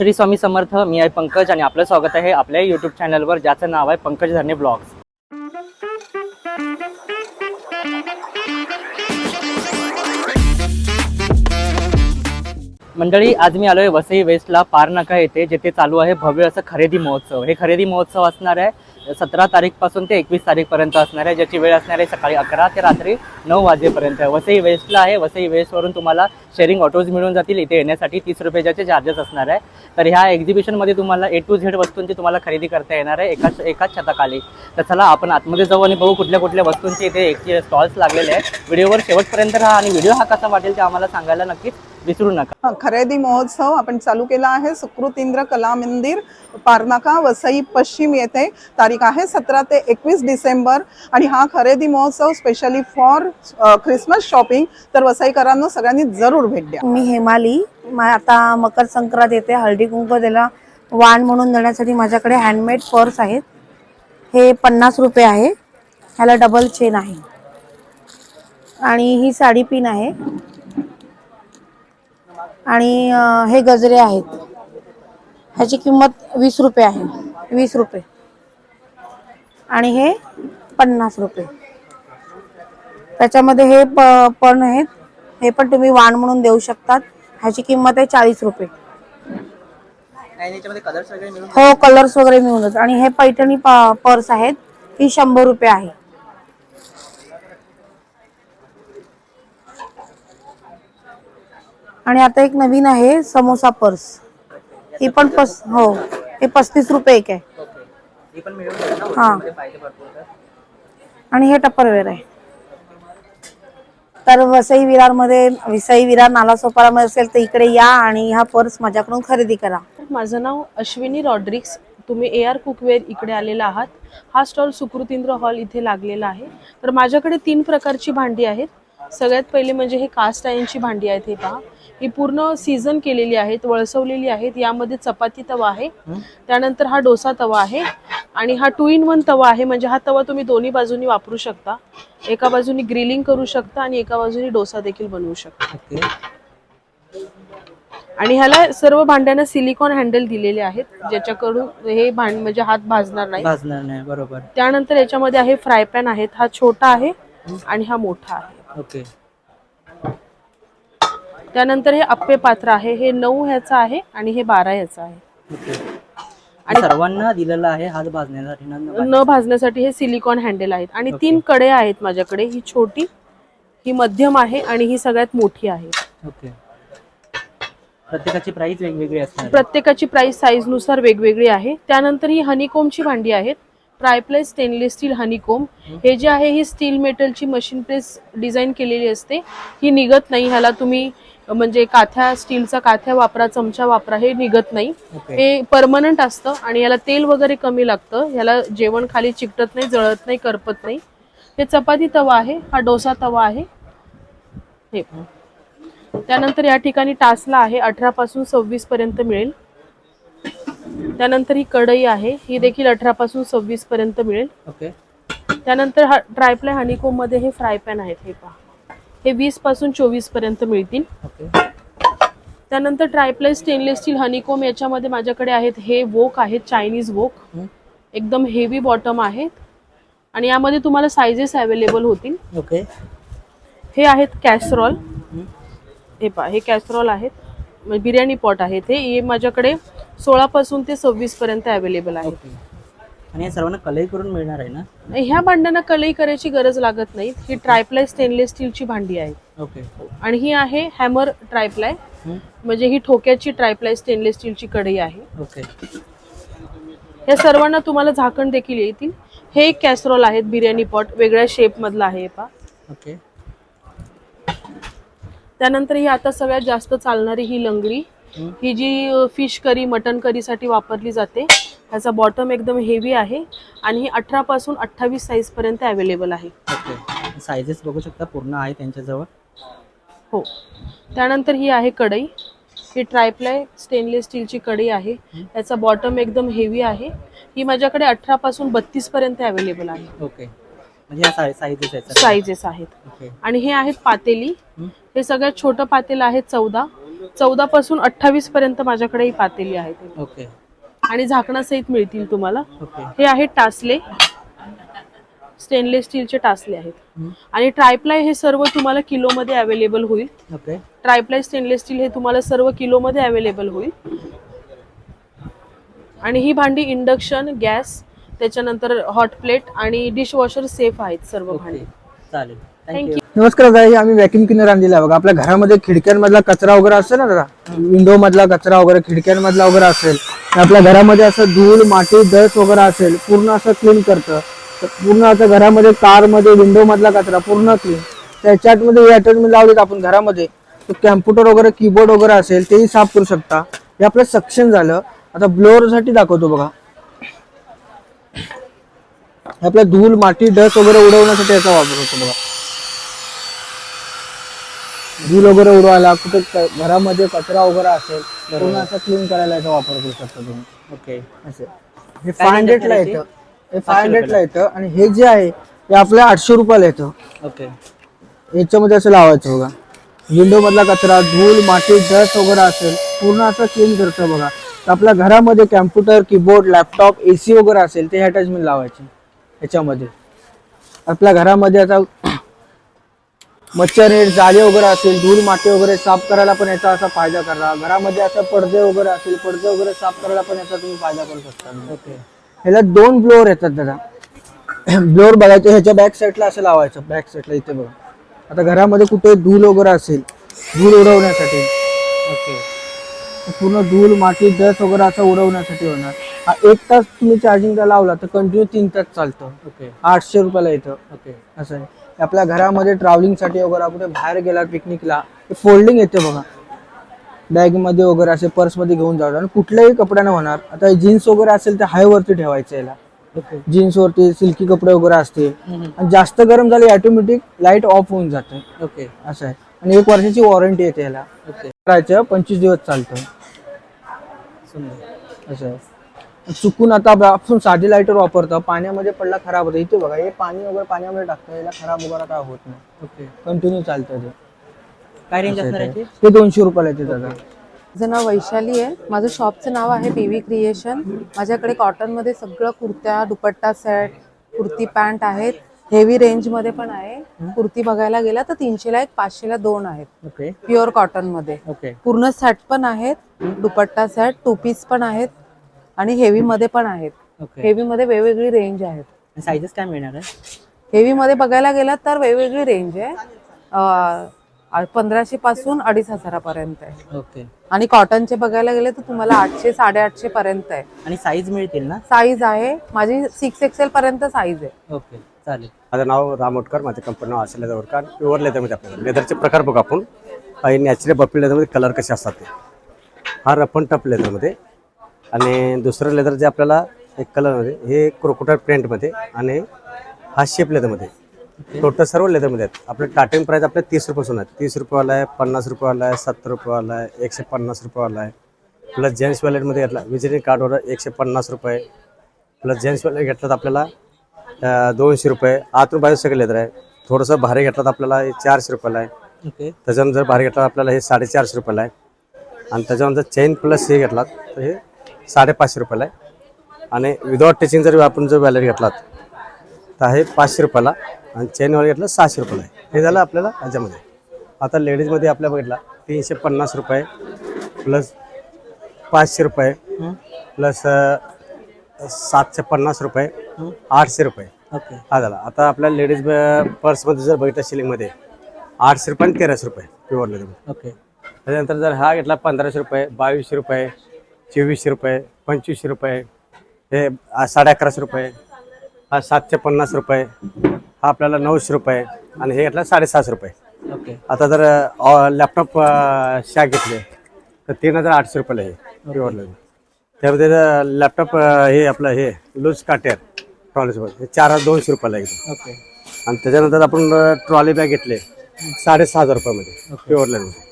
श्री स्वामी समर्थ. मी आहे पंकज आणि आपलं स्वागत आहे आपल्या यूट्यूब चॅनलवर ज्याचं नाव आहे पंकज धर्णे ब्लॉग्स. मंडळी, आज मी आलोय वसई वेस्टला पारनाका येथे, जिथे चालू आहे भव्य असं खरेदी महोत्सव. हे खरेदी महोत्सव असणार आहे 17 तारीखपासून ते 21 तारीखपर्यंत असणार आहे, ज्याची वेळ असणार आहे सकाळी 11 ते रात्री 9 वाजेपर्यंत. वसई वेस्टला आहे. वसई वेस्टवरून तुम्हाला शेअरिंग ऑटोज मिळून जातील. इथे येण्यासाठी 30 रुपयाचे चार्जेस असणार आहे. तर ह्या एक्झिबिशनमध्ये तुम्हाला A to Z वस्तूंची तुम्हाला खरेदी करता येणार आहे एकाच छताखाली. तर चला आपण आतमध्ये जाऊ आणि बघू कुठल्या कुठल्या वस्तूंचे इथे स्टॉल्स लागलेले आहेत. व्हिडिओवर शेवटपर्यंत राहा आणि व्हिडिओ हा कसा वाटेल ते आम्हाला सांगायला नक्कीच विसरू नका. खरेदी महोत्सव आपण चालू केला आहे. सुकृतींद्र कला मंदिर, पारनाका, वसई पश्चिम येथे. तारीख आहे 17 ते 21 डिसेंबर. आणि हा खरेदी महोत्सव स्पेशली फॉर ख्रिसमस शॉपिंग. तर वसईकरांनो सगळ्यांनी जरूर भेट द्या. मी हेमाली. आता मकर संक्रांत येते, हळदी कुंकू द्यायला वाण म्हणून देण्यासाठी माझ्याकडे हँडमेड पर्स आहेत. हे 50 रुपये आहे. ह्याला डबल चेन आहे आणि ही साडी पिन आहे आणि हे गजरे आहेत. ह्याची किंमत 20 रुपये आहे. 20 रुपये. आणि हे 50 रुपये. त्याच्यामध्ये हे पण आहेत. हे पण तुम्ही वाण म्हणून देऊ शकतात. ह्याची किंमत आहे 40 रुपये. हो, कलर्स वगैरे मिळून जातात. आणि हे पैठणी पर्स आहेत. ही 100 रुपये आहे. आणि आता एक नवीन आहे समोसा पर्स. ही पण हो, हे 35 रुपये एक आहे. हा. आणि हे टप्परवेअर आहे. तर वसई विरार नालासोपारामध्ये असेल तर इकडे या आणि हा पर्स माझ्याकडून खरेदी करा. माझं नाव अश्विनी रॉड्रिक्स. तुम्ही AR कुकवेअर इकडे आलेला आहात. हा स्टॉल सुकृतींद्र हॉल इथे लागलेला आहे. तर माझ्याकडे 3 प्रकारची भांडी आहेत. सगळ्यात पहिले म्हणजे हे कास्ट आयर्नची भांडी आहेत. हे पहा, ही पूर्ण सीझन केलेली आहेत, वळसवलेली आहेत. यामध्ये चपाती तवा आहे, त्यानंतर हा डोसा तवा आहे आणि हा 2 in 1 तवा आहे. म्हणजे हा तवा तुम्ही दोन्ही बाजूनी वापरू शकता. एका बाजूनी ग्रिलिंग करू शकता आणि एका बाजूनी डोसा देखील बनवू शकता. आणि ह्याला सर्व भांड्यांना सिलिकॉन हँडल दिलेले आहेत, ज्याच्याकडून हे म्हणजे हात भाजणार नाही. बरोबर. त्यानंतर याच्यामध्ये आहे फ्राय पॅन आहेत. हा छोटा आहे आणि हा मोठा आहे. ओके. त्यानंतर हे अप्पे पात्र आहे. हे 9 ह्याचा आहे आणि हे 12 ह्याचा आहे. आणि सर्वांना दिलेला आहे हात भाजण्यासाठी, न भाजण्यासाठी हे सिलिकॉन हँडल आहेत. आणि 3 कडे आहेत माझ्याकडे. ही छोटी, ही मध्यम आहे आणि ही सगळ्यात मोठी आहे. ओके. प्रत्येकाची प्राइस वेगवेगळी असते. प्रत्येकाची प्राइस साईज नुसार वेगवेगळी आहे. त्यानंतर ही हनीकोमची भांडी आहेत. Tri-ply stainless steel हनीकोम. हे जे आहे ही स्टील मेटलची मशीन प्रेस डिझाईन केलेली असते. ही निघत नाही. ह्याला तुम्ही म्हणजे काथ्या, स्टीलचा काथ्या वापरा, चमचा वापरा, हे निघत नाही. हे परमनंट असतं आणि याला तेल वगैरे कमी लागतं. ह्याला जेवण खाली चिकटत नाही, जळत नाही, करपत नाही. हे चपाती तवा आहे. हा डोसा तवा आहे. हे त्यानंतर या ठिकाणी टासला आहे. 18 पासून 26 पर्यंत मिळेल. त्यानंतर ही कढई आहे. ही देखील 18 पासून 26 पर्यंत मिळेल. त्यानंतर हा ट्रायप्लाय हनीकोम मध्ये हे फ्राय पॅन आहेत. हे पहा, हे 20 पासून 24 पर्यंत मिळतील. त्यानंतर ट्रायप्लाय स्टेनलेस स्टील हनीकोम, याच्यामध्ये माझ्याकडे आहेत हे वोक आहेत, चायनीज वोक. एकदम हेवी बॉटम आहेत आणि यामध्ये तुम्हाला साइजेस अवेलेबल होतील. हे आहेत कॅसरॉल. हे पहा, हे कॅसरॉल आहेत. बिर्याणी पॉट आहेत. हे माझ्याकडे 16 पासून ते 26 पर्यंत अवेलेबल आहे. आणि या सर्वांना कलई करून मिळणार आहे ना? ह्या भांड्यांना कलई करायची गरज लागत नाही. ही ट्रायप्लाय स्टेनलेस स्टीलची भांडी आहे. ओके. आणि ही आहे हॅमर ट्रायप्लाय, म्हणजे ही ठोक्याची ट्रायप्लाय स्टेनलेस स्टीलची कढई आहे. ओके. या सर्वांना तुम्हाला झाकण देखील येतील. हे एक कॅसरॉल आहेत, बिर्याणी पॉट, वेगळ्या शेप मधला आहे. पहा. ओके. त्यानंतर ही आता सगळ्यात जास्त चालणारी ही लंगडी. ही जी फिश करी, मटन करी साठी वापरली जाते. ह्याचा बॉटम एकदम हेवी आहे आणि ही 18 पासून 28 साईज पर्यंत अवेलेबल आहे. ओके. साइजेस बघू शकता, पूर्ण आहे त्यांच्याजवळ. हो. त्यानंतर ही आहे कढई. ही ट्रायप्लाय स्टेनलेस स्टीलची कढई आहे. याचा बॉटम एकदम हेवी आहे. ही माझ्याकडे 18 पासून 32 पर्यंत अवेलेबल आहे. ओके. म्हणजे साइजेस आहेत. आणि हे आहेत पातेली. हे सगळ्यात छोटं पातेल आहे 14. 14 पासून 28 पर्यंत माझ्याकडे ही पातेली आहेत ओके आणि झाकणासहित मिळतील तुम्हाला. ओके हे आहेत टासले, स्टेनलेस स्टीलचे टासले आहेत. आणि ट्रायप्लाय हे सर्व तुम्हाला किलोमध्ये अवेलेबल होईल. ओके ट्रायप्लाय स्टेनलेस स्टील हे तुम्हाला सर्व किलोमध्ये अवेलेबल होईल. आणि ही भांडी इंडक्शन, गॅस, त्याच्यानंतर हॉट प्लेट आणि डिशवॉशर सेफ आहेत सर्व भांडी. चालेल, थँक्यू. थँक्यू. नमस्कार दादा, आम्ही व्हॅक्युम क्लिनर आणलेला आहे बघा. आपल्या घरामध्ये खिडक्यांमधला कचरा वगैरे असेल ना दादा, विंडो मधला कचरा वगैरे, खिडक्यांमधला वगैरे असेल, आपल्या घरामध्ये असं धूळ, माती, डस्ट वगैरे असेल, पूर्ण असं क्लीन करतं. पूर्ण असं घरामध्ये, कारमध्ये, विंडो मधला कचरा पूर्ण क्लीन. त्याच्यामध्ये हे अटॅचमेंट लावलेत आपण घरामध्ये. कॅम्प्युटर वगैरे, कीबोर्ड वगैरे असेल तेही साफ करू शकता. हे आपलं सक्शन झालं. आता ब्लोअर साठी दाखवतो बघा. आपल्या धूळ, माती, डस्ट वगैरे उडवण्यासाठी याचा वापर होतो बघा. धूळ वगैरे उडवायला, कुठे घरामध्ये कचरा वगैरे असेल पूर्ण असं क्लीन करायला याचा वापर करू शकता तुम्ही. ओके असं हे 500 ला येतं. हे 500 ला येतं. आणि हे जे आहे हे आपल्या 800 रुपयाला येतं. ओके याच्यामध्ये असं लावायचं बघा. विंडो मधला कचरा, धूळ, माती, डस्ट वगैरे असेल पूर्ण असं क्लीन करतं बघा. तर आपल्या घरामध्ये कॅम्प्युटर, कीबोर्ड, लॅपटॉप, एसी वगैरे असेल ते अटॅचमेंट लावायचे याच्यामध्ये. आपल्या घरामध्ये आता मच्छर, जाळे वगैरे असेल, धूळ, माती वगैरे साफ करायला पण याचा असा फायदा करा. घरामध्ये असं पडदे वगैरे असेल, पडदे वगैरे साफ करायला पण याचा तुम्ही फायदा करू शकता. ओके ह्याला 2 ब्लोअर येतात दादा. ब्लोअर बघायचं, ह्याच्या बॅक साईडला असं लावायचं. बॅक साईडला इथे बघा. आता घरामध्ये कुठे धूळ वगैरे असेल, धूळ उडवण्यासाठी, ओके पूर्ण धूळ, माती, डस्ट वगैरे असं उडवण्यासाठी होणार. हा 1 तास तुम्ही चार्जिंगला लावला तर कंटिन्यू 3 तास चालतं. ओके 800 रुपयाला येतं. ओके असं आहे. आपल्या घरामध्ये ट्रॅव्हलिंगसाठी वगैरे कुठे बाहेर गेला पिकनिकला, फोल्डिंग येते बघा. बॅगमध्ये वगैरे असे, पर्समध्ये घेऊन जातात. आणि कुठल्याही कपड्यानं होणार. आता जीन्स वगैरे असेल तर हायवरती ठेवायचं याला. ओके जीन्स वरती सिल्की कपडे वगैरे असते. आणि जास्त गरम झाले ऑटोमॅटिक लाईट ऑफ होऊन जाते. ओके असं आहे. आणि 1 वर्षाची वॉरंटी येते याला. ओके करायचं 25 दिवस चालतं. सुंदर. असं आहे. चुकून आता आपण साधी लाईटर वापरतो, पाण्यामध्ये पडला खराब होतं. इथे बघा, हे पाणी वगैरे पाण्यामध्ये टाकतं, याला खराब वगैरे काय होत नाही. ओके कंटिन्यू चालतं ते. काय रेंज असणार आहे ते 200 रुपयाला येते दादा. माझं नाव वैशाली आहे. माझं शॉपचं नाव आहे PV क्रिएशन. माझ्याकडे कॉटनमध्ये सगळं कुर्त्या, दुपट्टा सेट, कुर्ती पॅन्ट आहेत. हेवी रेंजमध्ये पण आहे. कुर्ती बघायला गेला तर 300 ला 1, 500 ला 2 आहेत. ओके प्युअर कॉटनमध्ये. ओके पूर्ण सेट पण आहेत, दुपट्टा सेट, 2 पीस पण आहेत आणि हेवी मध्ये पण आहेत. ओके हेवी मध्ये वेगवेगळी रेंज आहेत. साईजेस काय मिळणार आहे? हेवी मध्ये बघायला गेलात तर वेगवेगळी रेंज आहे. 1500 पासून 2500 पर्यंत आहे. ओके आणि कॉटनचे बघायला गेले तर तुम्हाला 800, 850 पर्यंत आहे. आणि साईज मिळतील ना? साईज आहे माझी 6XL पर्यंत साईज आहे. ओके चालेल. माझं नाव रामोटकर, माझं कंपनी नाव असेल लेदरवर. प्युअर लेदरमध्ये आपल्याला लेदरचे प्रकार बघू आपण. नॅचरल बफी लेदरमध्ये कलर कसे असतात ते. हा रफ अँड टफ लेदरमध्ये. आणि दुसरं लेदर जे आपल्याला एक कलरमध्ये, हे क्रोकोडाईल प्रिंटमध्ये. आणि हा शेप लेदरमध्ये. टोटल सर्व लेदरमध्ये आहेत. आपलं स्टार्टिंग प्राईस आपल्या 30 रुपयापासून आहे. 30 रुपयावाला आहे, 50 रुपयावाला आहे, 70 रुपयावाला आहे, 150 रुपयावाला आहे. प्लस जेंट्स वॅलेटमध्ये घेतला विजिटिंग कार्डवर 150 रुपये. प्लस जेंट्स वॅलेट घेतलं तर आपल्याला 200 रुपये. आतून बाजू सगळं लेदर आहे. थोडंसं भारी घेतलं तर आपल्याला 400 रुपयाला आहे. ओके त्याच्यानंतर भारी घेतला आपल्याला हे 450 रुपयाला आहे. आणि त्याच्यानंतर चेन प्लस हे घेतलात तर हे 550 रुपयाला आहे. आणि विदाउट टचिंग जर आपण जर वॅलेट घेतलात तर हे 500 रुपयाला. आणि चेनवर घेतलं 600 रुपयाला आहे. हे झालं आपल्याला ह्याच्यामध्ये. आता लेडीजमध्ये आपल्या बघितला 350 रुपये प्लस 500 रुपये प्लस 750 रुपये 800 रुपये. ओके हा झाला. आता आपल्या लेडीज पर्समध्ये जर बघितलं शिलिंगमध्ये 800 रुपये आणि 1300 रुपये प्युअर लेदर. ओके त्याच्यानंतर जर हा घेतला 1500 रुपये, 2200 रुपये, 2400 रुपये, 2500 रुपये, हे 1150 रुपये, हा 750 रुपये, हा आपल्याला 900 रुपये. आणि हे घेतला 750 रुपये. ओके आता जर लॅपटॉप शॅक घेतले तर 3800 रुपयाला हे प्युअर लेदर. त्यामध्ये लॅपटॉप हे आपलं हे लूज काटेर ट्रॉलीसोबत हे 4200 रुपयाला एकदम. ओके आणि त्याच्यानंतर आपण ट्रॉली बॅग घेतले 6500 रुपयामध्ये प्युअर लेदरमध्ये.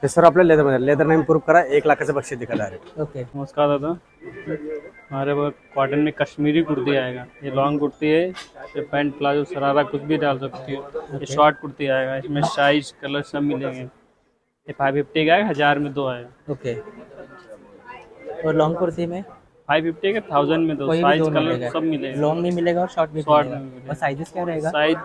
हे सर आपल्या लेदरमध्ये. लेदर नेम प्रूफ करा, 1 लाखाचं बक्षीस दिखा डायरेक्ट. ओके नमस्कार दादा, हमारे पास कॉटन में कश्मीरी कुर्ती आएगा. ये लॉन्ग कुर्ती है, ये पैंट प्लाजो सरारा कुछ भी डाल सकती हो. ये शॉर्ट कुर्ती आएगा, इसमें साइज कलर सब मिलेंगे. ये 550 का है, 1000 में 2 आएगा। ओके। और लॉन्ग कुर्ती में 550 के 1000 में 2, कोई भी साइज दो कलर मिलेगा, सब मिलेगा। लॉन्ग भी मिलेगा और शॉर्ट भी शॉर्ट मिलेगा। में भी मिलेगा। और साइजेस क्या रहेगा? साइज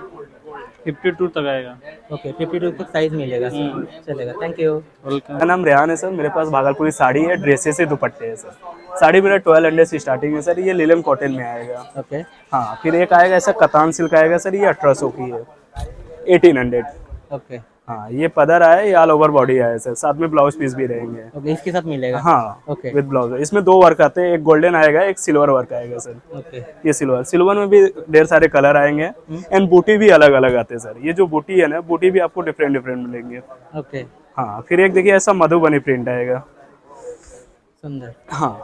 52 तक आएगा। ओके, 52 तक साइज मिलेगा। चलेगा, थैंक यू। वेलकम। मेरा नाम रेहान है सर। मेरे पास भागलपुरी साड़ी है, ड्रेसेस से दुपट्टे हैं सर। साड़ी मेरा 1200 से स्टार्टिंग है सर। ये लिनन कॉटन में आएगा। ओके। हाँ, फिर एक आएगा ऐसा कतान सिल्क आएगा सर। ये 1800 की है, 1800। ओके। हाँ, ये पदर आया, ये ऑल ओवर बॉडी आया सर। साथ में ब्लाउज पीस भी रहेंगे। ओके, इसके साथ मिलेगा। हाँ, ओके। विद ब्लाउज। इसमें 2 वर्क आते हैं, एक गोल्डन आएगा, एक सिल्वर वर्क आएगा सर। ओके। ये सिल्वर में भी ढेर सारे कलर आएंगे एंड बूटी भी अलग अलग आते हैं सर। ये जो बूटी है ना, बूटी भी आपको डिफरेंट डिफरेंट मिलेंगे। ओके, हाँ, फिर एक देखिए ऐसा मधुबनी प्रिंट आएगा। सुंदर। हाँ,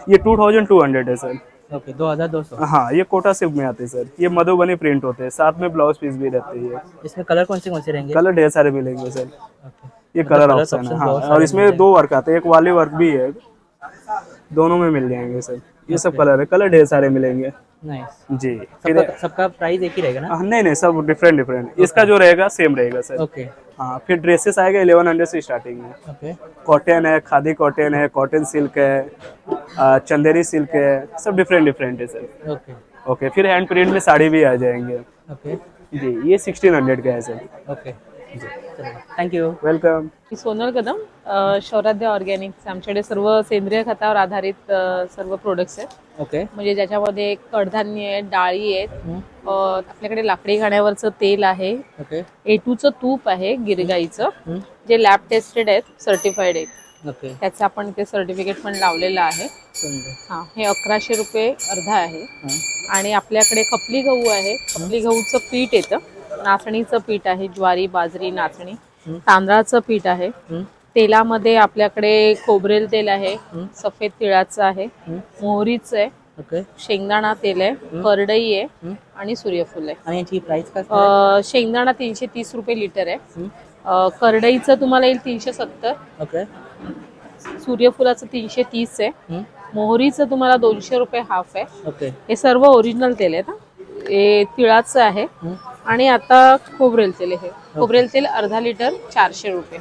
ये 2200 है सर। ओके, 2200। हाँ, ये कोटा सिल्क में आते हैं सर। ये मधुबनी प्रिंट होते हैं, साथ में ब्लाउज पीस भी रहते हैं। इसमें कलर कौन से रहेंगे? कलर ढेर सारे मिलेंगे सर। ओके। ये मतलब कलर colours ऑप्शन है। options हाँ, बहुत और सारे इसमें मिल 2 वर्क आते हैं, एक वाली वर्क भी है। दोनों में मिल जाएंगे सर। ये सब कलर है, कलर ढेर सारे मिलेंगे नाइस। जी। फिर सबका प्राइस एक ही रहेगा ना? नहीं नहीं, सब डिफरेंट डिफरेंट। इसका जो रहेगा सेम रहेगा सर। ओके। हाँ, फिर ड्रेसेस आएगा 1100 से स्टार्टिंग है। ओके। कॉटन है, खादी कॉटन है, कॉटन सिल्क है, चंदेरी सिल्क है, सब डिफरेंट डिफरेंट है सर। ओके। ओके, फिर हैंड प्रिंट में साड़ी भी आ जाएंगे ओके। जी। ये 1600 का है sir. Okay, thank you. Welcome. मी सोनल कदम, शौराध्य ऑर्गॅनिक्स. आमच्याकडे सर्व सेंद्रिय खतावर आधारित सर्व प्रोडक्ट्स आहेत. ओके। म्हणजे ज्याच्यामध्ये कडधान्य आहेत, डाळी आहेत, आपल्याकडे लाकडी घाण्यावरचं तेल आहे, ओके। A2चं तूप आहे गिरगाईचं, जे लॅब टेस्टेड आहेत, सर्टिफाईड आहेत. ओके, त्याचं आपण ते सर्टिफिकेट पण लावलेलं आहे. सुंदर। हां, हे 1100 रुपये अर्धा आहे. आणि आपल्याकडे खपली गहू आहे. खपली गहूचं पीठ येतं, नाचणीचं पीठ आहे, ज्वारी, बाजरी, नाचणी, तांदळाचं पीठ आहे. तेलामध्ये आपल्याकडे खोबरेल तेल आहे, सफेद तिळाचं आहे, मोहरीचं आहे, ओके। शेंगदाणा तेल आहे, करडई आहे आणि सूर्यफूल आहे. आणि याची प्राइस काय? शेंगदाणा 330 रुपये लिटर आहे. करडईचं तुम्हाला येईल 370. ओके। सूर्यफुलाचं 330 आहे. मोहरीचं तुम्हाला 200 रुपये हाफ आहे. ओके। हे सर्व ओरिजिनल तेल आहेत. हे तिळाचं आहे. आणि आता खोबरेल तेल आहे. खोबरेल तेल अर्धा लिटर 400 रुपये.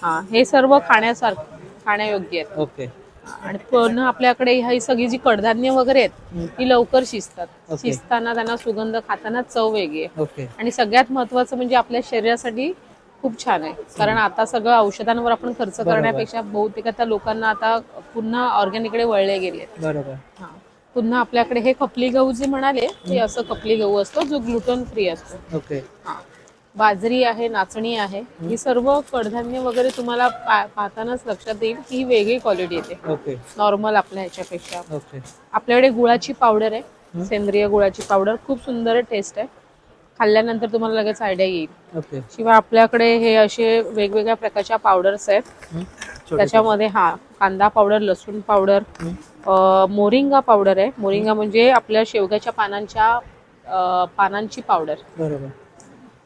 हा, हे सर्व खाण्यायोग्य आहेत. ओके। आणि पुन्हा आपल्याकडे ही सगळी जी कडधान्य वगैरे आहेत ती लवकर शिजतात. शिजताना त्यांना सुगंध, खाताना चव वेगळी आहे. ओके। आणि सगळ्यात महत्वाचं म्हणजे आपल्या शरीरासाठी खूप छान आहे. कारण आता सगळं औषधांवर आपण खर्च करण्यापेक्षा बहुतेक आता लोकांना आता पुन्हा ऑर्गॅनिककडे वळले गेले. बरोबर. हा, पुन्हा आपल्याकडे हे खपली गहू जे म्हणाले ते असं खपली गहू असतो जो ग्लुटन फ्री असतो. ओके। हा, बाजरी आहे, नाचणी आहे, ही सर्व कडधान्य वगैरे तुम्हाला पाहतानाच लक्षात येईल की ही वेगळी क्वालिटी येते ओके। नॉर्मल आपल्या ह्याच्यापेक्षा. ओके। आपल्याकडे गुळाची पावडर आहे, सेंद्रिय गुळाची पावडर, खूप सुंदर टेस्ट आहे. खाल्ल्यानंतर तुम्हाला लगेच आयडिया येईल. ओके। शिवाय आपल्याकडे हे असे वेगवेगळ्या प्रकारच्या पावडर्स आहेत. त्याच्यामध्ये हा कांदा पावडर, लसूण पावडर, मोरिंगा पावडर आहे. मोरिंगा म्हणजे आपल्या शेवग्याच्या पानांची पावडर. बरोबर.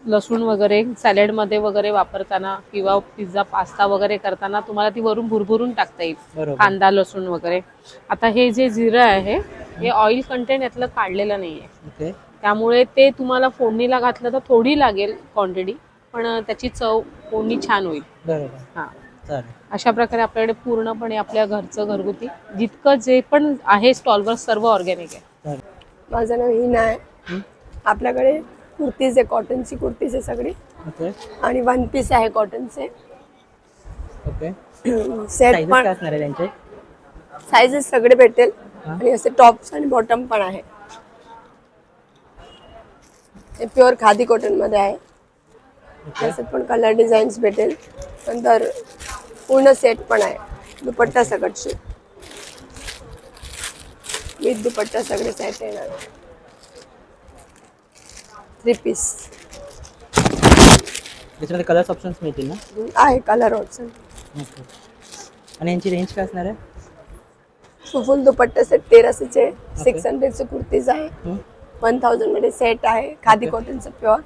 लसूण वगैरे सॅलडमध्ये वगैरे वापरताना किंवा पिझ्झा, पास्ता वगैरे करताना तुम्हाला ती वरून भुरभुरून टाकता येईल. बरोबर. कांदा, लसूण वगैरे. आता हे जे जिरं आहे हे ऑइल कंटेंट यातलं काढलेलं नाहीये. ओके. त्यामुळे ते तुम्हाला फोडणीला घातलं तर थोडी लागेल क्वांटिटी, पण त्याची चव फोडणी छान होईल. बरोबर. हा, चालेल. अशा प्रकारे आपल्याकडे पूर्णपणे आपल्या घरचं घरगुती जितकं जे पण आहे स्टॉलवर सर्व ऑर्गॅनिक आहे. माझं नाव हिना आहे. आपल्याकडे कुर्तीज आहे, कॉटनची कुर्तीज आहे सगळी. ओके. आणि 1 पीस आहे कॉटनचे. ओके. सेट साइजेस पण काय असणार आहे त्यांचे? साइजेस सगळे भेटेल. आणि असे टॉप्स आणि बॉटम पण आहे. हे प्युअर खादी कॉटन मध्ये आहे. त्याच्यात पण कलर डिझाईन्स भेटेल. नंतर पूर्ण सेट पण आहे, दुपट्टा सकटचे विथ दुपट्टा सगळे सेट येणार. 3 पीस त्याच्यामध्ये कलर्स ऑप्शन्स मिळतील ना? आहे, कलर ऑप्शन. ओके. आणि यांची रेंज काय असणार आहे? फुल दुपट्टा सेट 1300चे, 600चे कुर्तीज आहे. 1000 मध्ये सेट आहे, खादी कॉटनचं प्युअर.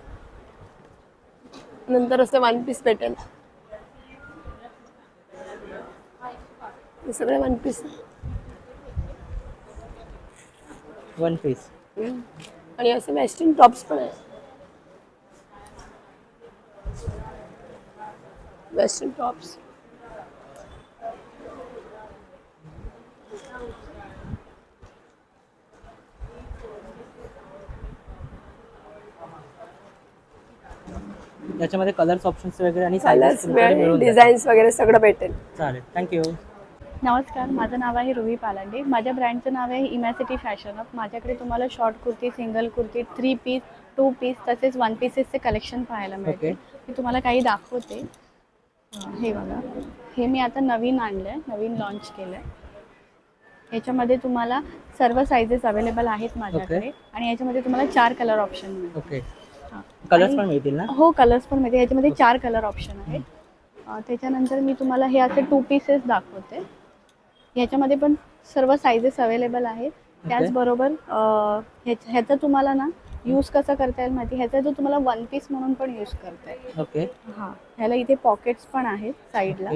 नंतर असं 1 पीस भेटेल. हे सगळे 1 पीस. 1 पीस. आणि असे वेस्टर्न टॉप्स पण आहे. Western tops. याच्यामध्ये कलर्स ऑप्शन्स वगैरे आणि कलर्स sizes तुमच्याकडे मिळून जातील. डिझाईन्स वगैरे सगळं भेटेल. चालेल, थँक्यू. नमस्कार, माझं नाव आहे रुही पालांडे. माझ्या ब्रँडचं नाव आहे इमॅसिटी फॅशन अप. माझ्याकडे तुम्हाला short kurti, single kurti, 3 piece, 2 piece तसेच 1 पीसेसचे कलेक्शन पाहायला मिळते. मी तुम्हाला काही दाखवते. हे बघा, हे मी आता नवीन आणलं आहे, नवीन लॉन्च केलं आहे. याच्यामध्ये तुम्हाला सर्व साईजेस अवेलेबल आहेत माझ्याकडे आणि याच्यामध्ये तुम्हाला 4 कलर ऑप्शन मिळतील. ओके, कलर्स पण मिळतील ना? हो, कलर्स पण मिळतील. याच्यामध्ये 4 कलर ऑप्शन आहेत. त्याच्यानंतर मी तुम्हाला हे असे 2 पीसेस दाखवते. ह्याच्यामध्ये पण सर्व साईजेस अवेलेबल आहेत. त्याचबरोबर ह्याचा तुम्हाला ना यूज कसा करता येईल माहिती, ह्याचा जो तुम्हाला 1 पीस म्हणून पण यूज करता येईल. ओके. हां, ह्याला इथे पॉकेट्स पण आहेत साईडला.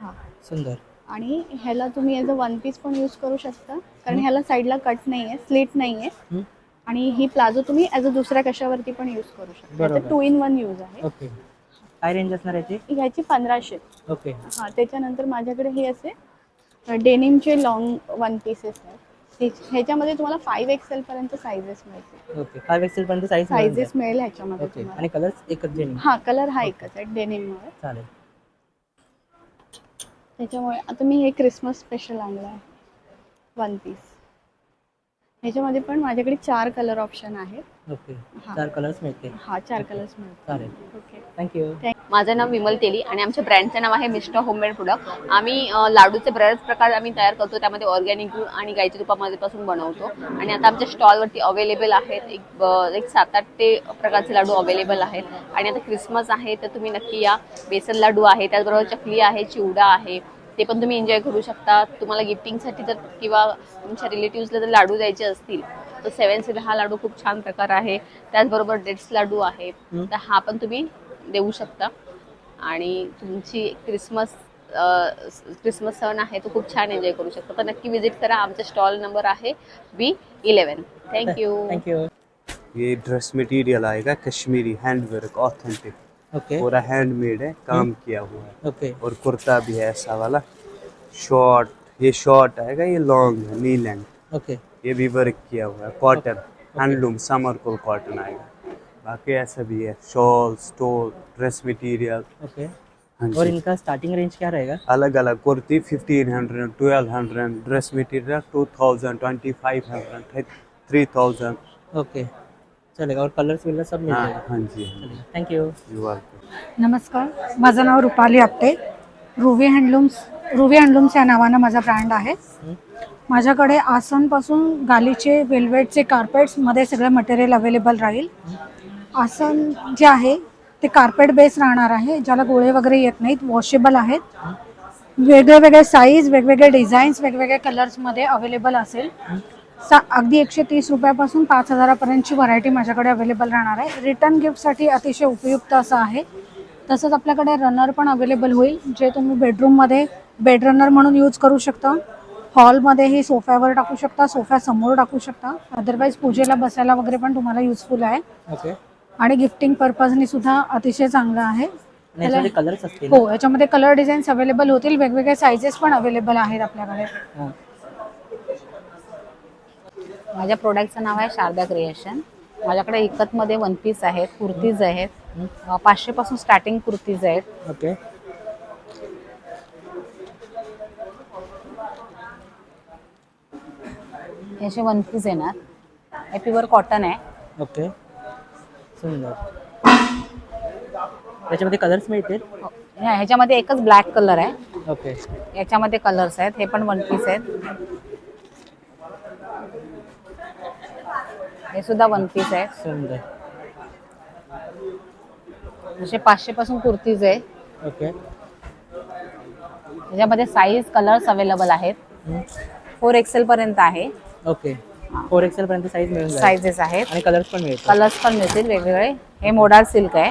हां, सुंदर. आणि ह्याला तुम्ही ॲज अ 1 पीस पण यूज करू शकता, कारण ह्याला साईडला कट नाही आहे, स्लिट नाही आहे. आणि ही प्लाझो तुम्ही ॲज अ दुसऱ्या कशावरती पण यूज करू शकता. ह्याचा 2 in 1 यूज आहे. ओके. काय रेंज असणार याची? ह्याची 1500. ओके. हां, त्याच्यानंतर माझ्याकडे हे असे डेनिमचे लॉंग 1 पीसेस आहेत. ह्याच्यामध्ये तुम्हाला 5XL पर्यंत साईजेस मिळतील. ओके, 5XL पर्यंत साईजेस मिळेल ह्याच्यामध्ये ओके. तुम्हाला. आणि कलर्स एकच जेनी? हां, कलर हा एकच आहे डेनिममध्ये. चालेल. त्याच्यामुळे आता मी हे क्रिसमस स्पेशल आणलं आहे 1 पीस. ह्याच्यामध्ये पण माझ्याकडे 4 कलर ऑप्शन आहेत. ओके, हां. 4 कलर्स मिळतील. हां, 4 कलर्स मिळतील. चालेल, ओके, थँक्यू. माझं नाव विमल तेली आणि आमच्या ब्रँडचं नाव आहे मिस्टर होममेड प्रोडक्ट. आम्ही लाडूचे बरेच प्रकार आम्ही तयार करतो, त्यामध्ये ऑर्गॅनिक आणि गाईच्या तुपामध्ये पासून बनवतो. आणि आता आमच्या स्टॉलवरती अवेलेबल आहेत एक 7-8 ते प्रकारचे लाडू अवेलेबल आहेत. आणि आता क्रिसमस आहे तर तुम्ही नक्की या. बेसन लाडू आहे, त्याचबरोबर चकली आहे, चिवडा आहे, ते पण तुम्ही एन्जॉय करू शकता. तुम्हाला गिफ्टिंगसाठी जर किंवा तुमच्या रिलेटिव्हजला जर लाडू द्यायचे असतील तर 7 सीड हा लाडू खूप छान प्रकार आहे. त्याचबरोबर डेट्स लाडू आहे, तर हा पण तुम्ही देऊ शकता. आणि तुमची क्रिसमस सण आहे तो खूप छान एन्जॉय करू शकता. तर नक्की विजिट करा. आमचा स्टॉल नंबर आहे B11. थँक्यू. थँक्यू. ये ड्रेस मटेरियल आएगा कश्मीरी हैंडवर्क ऑथेंटिक. ओके. पूरा हैंडमेड है, काम किया हुआ है. ओके. और कुर्ता भी है ऐसा वाला शॉर्ट. ये शॉर्ट आएगा, ये लॉन्ग है, नी लेंथ. ओके. ये भी वर्क किया हुआ है, कॉटन हैंडलूम समर को कॉटन आएगा. बाकी ऐसा भी है shawl, stole, dress material. Okay. हाँ जी. और इनका स्टार्टिंग रेंज क्या रहेगा? अलग अलग कुर्ती 1500, 1200, ड्रेस मटेरियल 2000, 2500, 3000. ओके, चलेगा. और कलर्स विलर्स सब मिल जाएगा? हाँ जी. थँक्यू. You welcome. नमस्कार, माझं नाव रुपाली आपटे. रुवी हँडलूम्स या नावानं माझा ब्रँड आहे. माझ्याकडे आसनपासून गालीचे, वेल्वेटचे, कार्पेट्समध्ये सगळं मटेरियल अवेलेबल राहील. आसन जे आहे ते कार्पेट बेस राहणार आहे, ज्याला गोळे वगैरे येत नाहीत, वॉशेबल आहेत. वेगळे साईज, वेगवेगळे डिझाईन्स, वेगवेगळ्या कलर्समध्ये अवेलेबल असेल. अगदी 130 रुपयापासून 5000पर्यंतची व्हरायटी माझ्याकडे अवेलेबल राहणार आहे. रिटर्न गिफ्टसाठी अतिशय उपयुक्त असं आहे. तसंच आपल्याकडे रनर पण अवेलेबल होईल, जे तुम्ही बेडरूममध्ये बेड रनर म्हणून यूज करू शकता. हॉलमध्येही सोफ्यावर टाकू शकता, सोफ्यासमोर टाकू शकता. अदरवाईज पूजेला बसायला वगैरे पण तुम्हाला युजफुल आहे. ओके. आणि गिफ्टिंग पर्पजनी सुद्धा अतिशय चांगलं आहे. याच्यामध्ये कलर्स असतील? हो, याच्यामध्ये कलर डिझाईन्स अवेलेबल होतील. वेगवेगळे साईजेस पण अवेलेबल आहेत आपल्याकडे. माझ्या प्रोडक्टचं नाव आहे शारदा क्रिएशन. माझ्याकडे इकतमध्ये 1 पीस आहेत, कुर्तीज आहेत. 500 पासून स्टार्टिंग कुर्तीज आहेत. ओके. याचे 1 पीस येणार. हे प्युअर कॉटन आहे. ओके, सुंदर. याच्यामध्ये कलर्स मिळतील? ह्याच्यामध्ये एकच ब्लॅक कलर आहे. ओके. याच्यामध्ये कलर्स आहेत. हे पण 1 पीस आहेत. हे सुद्धा 1 पीस आहे. सुंदर. जसे 500 पासून कुर्तीज आहे. ओके. याच्यामध्ये साईज, कलर्स अवेलेबल आहेत. 4XL पर्यंत आहे. ओके. 4XL पर्यंत साईज मिळून जाईल. साईजेस आहेत. आणि कलर्स पण मिळतील? कलर्स पण मिळतील वेगवेगळे. हे मोडार सिल्क आहे.